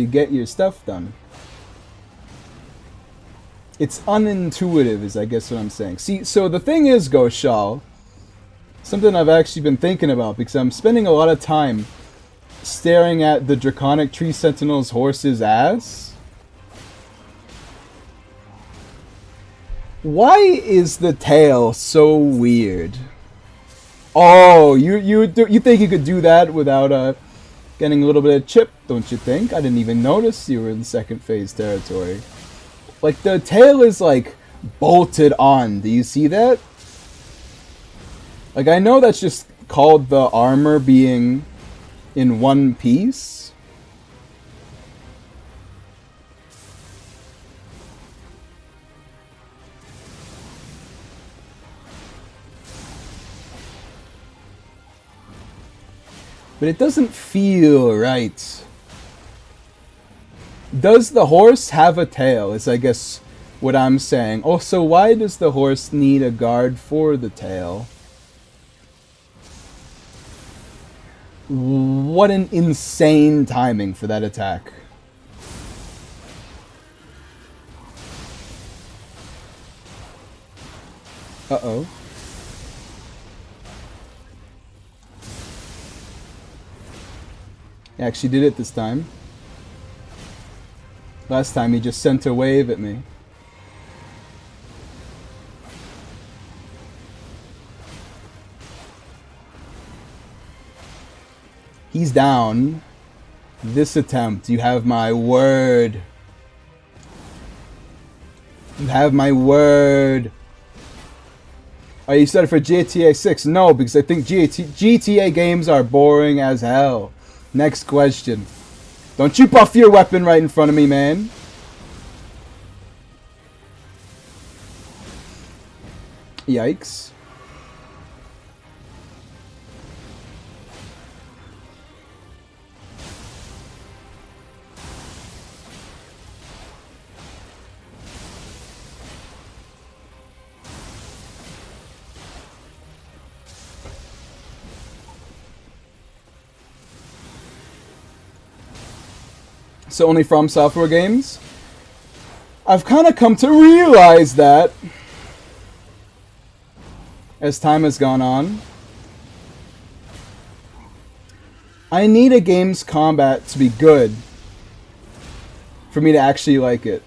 get your stuff done. It's unintuitive is I guess what I'm saying. See, so the thing is, Goshal, something I've actually been thinking about because I'm spending a lot of time staring at the Draconic Tree Sentinel's horse's ass. Why is the tail so weird? Oh, you think you could do that without getting a little bit of chip, don't you think? I didn't even notice you were in second phase territory. Like, the tail is like bolted on. Do you see that? Like, I know that's just called the armor being in one piece. But it doesn't feel right. Does the horse have a tail? Is I guess what I'm saying. Oh, so why does the horse need a guard for the tail? What an insane timing for that attack. Uh-oh. He actually did it this time. Last time he just sent a wave at me. He's down. This attempt, you have my word. You have my word. Are you excited for GTA 6? No, because I think GTA games are boring as hell. Next question. Don't you buff your weapon right in front of me, man. Yikes. So only Fromsoftware games? I've kind of come to realize that as time has gone on. I need a game's combat to be good for me to actually like it.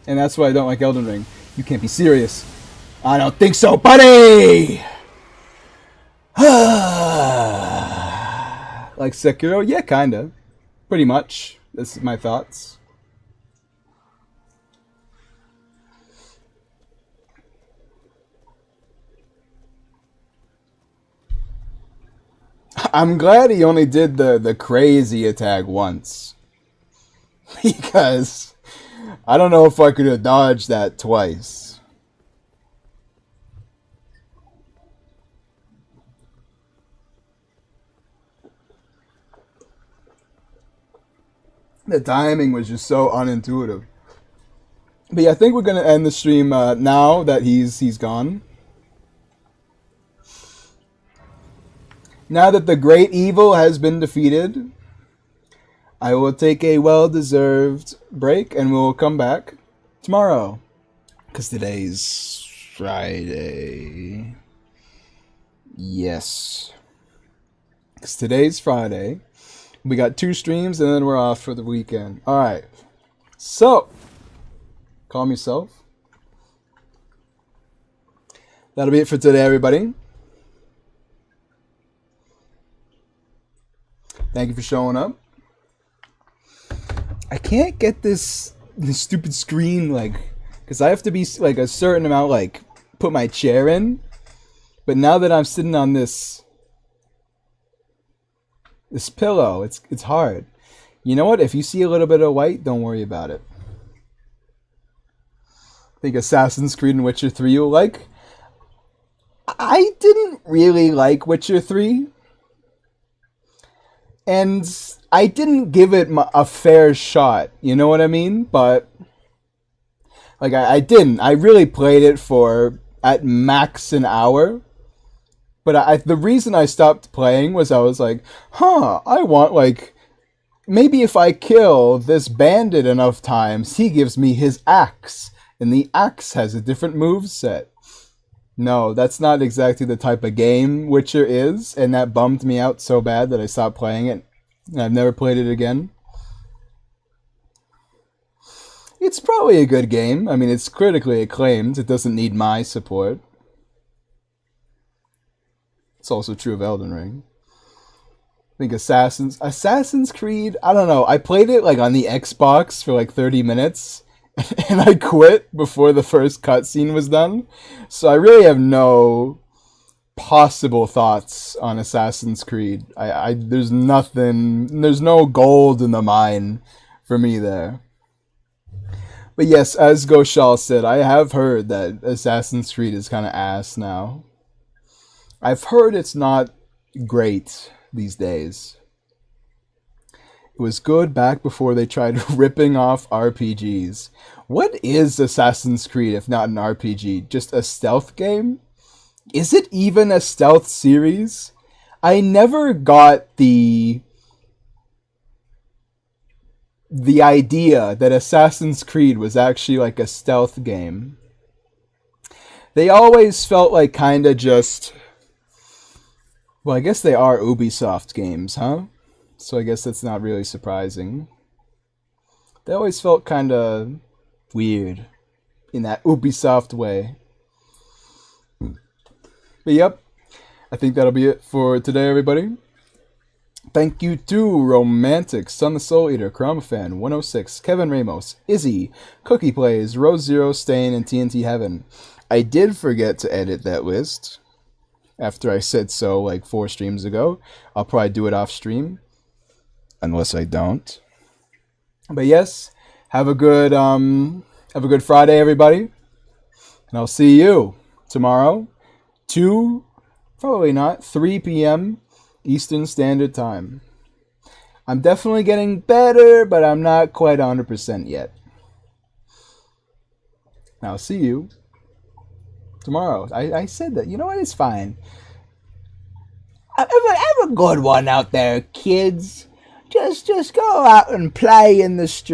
And that's why I don't like Elden Ring. You can't be serious. I don't think so, buddy! Like Sekiro? Yeah, kinda. Pretty much. This is my thoughts. I'm glad he only did the crazy attack once. Because I don't know if I could have dodged that twice. The timing was just so unintuitive. But yeah, I think we're gonna end the stream now that he's gone. Now that the great evil has been defeated, I will take a well-deserved break and we'll come back tomorrow. Because today's Friday. Yes. Because today's Friday. We got 2 streams and then we're off for the weekend. Alright. So, calm yourself. That'll be it for today, everybody. Thank you for showing up. I can't get this stupid screen, like, because I have to be, like, a certain amount, like, put my chair in. But now that I'm sitting on this pillow, it's hard. You know what? If you see a little bit of white, don't worry about it. I think Assassin's Creed and Witcher 3 you'll like. I didn't really like Witcher 3. And I didn't give it a fair shot. You know what I mean? But, like, I didn't. I really played it for, at max, an hour. But the reason I stopped playing was I was like, I want, like, maybe if I kill this bandit enough times, he gives me his axe. And the axe has a different moveset. No, that's not exactly the type of game Witcher is. And that bummed me out so bad that I stopped playing it. And I've never played it again. It's probably a good game. I mean, it's critically acclaimed. It doesn't need my support. It's also true of Elden Ring. I think Assassin's Creed, I don't know. I played it like on the Xbox for like 30 minutes and I quit before the first cutscene was done. So I really have no possible thoughts on Assassin's Creed. There's nothing, there's no gold in the mine for me there. But yes, as Goshal said, I have heard that Assassin's Creed is kind of ass now. I've heard it's not great these days. It was good back before they tried ripping off RPGs. What is Assassin's Creed if not an RPG? Just a stealth game? Is it even a stealth series? I never got the idea that Assassin's Creed was actually like a stealth game. They always felt like kind of just... Well, I guess they are Ubisoft games, huh? So I guess that's not really surprising. They always felt kind of weird in that Ubisoft way. But yep, I think that'll be it for today, everybody. Thank you to Romantic, Son the Soul Eater, Chromafan, 106, Kevin Ramos, Izzy, Cookie Plays, Rose Zero, Stain, and TNT Heaven. I did forget to edit that list. After I said so like 4 streams ago. I'll probably do it off stream. Unless I don't. But yes, have a good Friday, everybody, and I'll see you tomorrow, 3 p.m. Eastern Standard Time. I'm definitely getting better, but I'm not quite 100% yet. I'll see you tomorrow. I said that. You know what? It's fine. Have a good one out there, kids. Just go out and play in the street.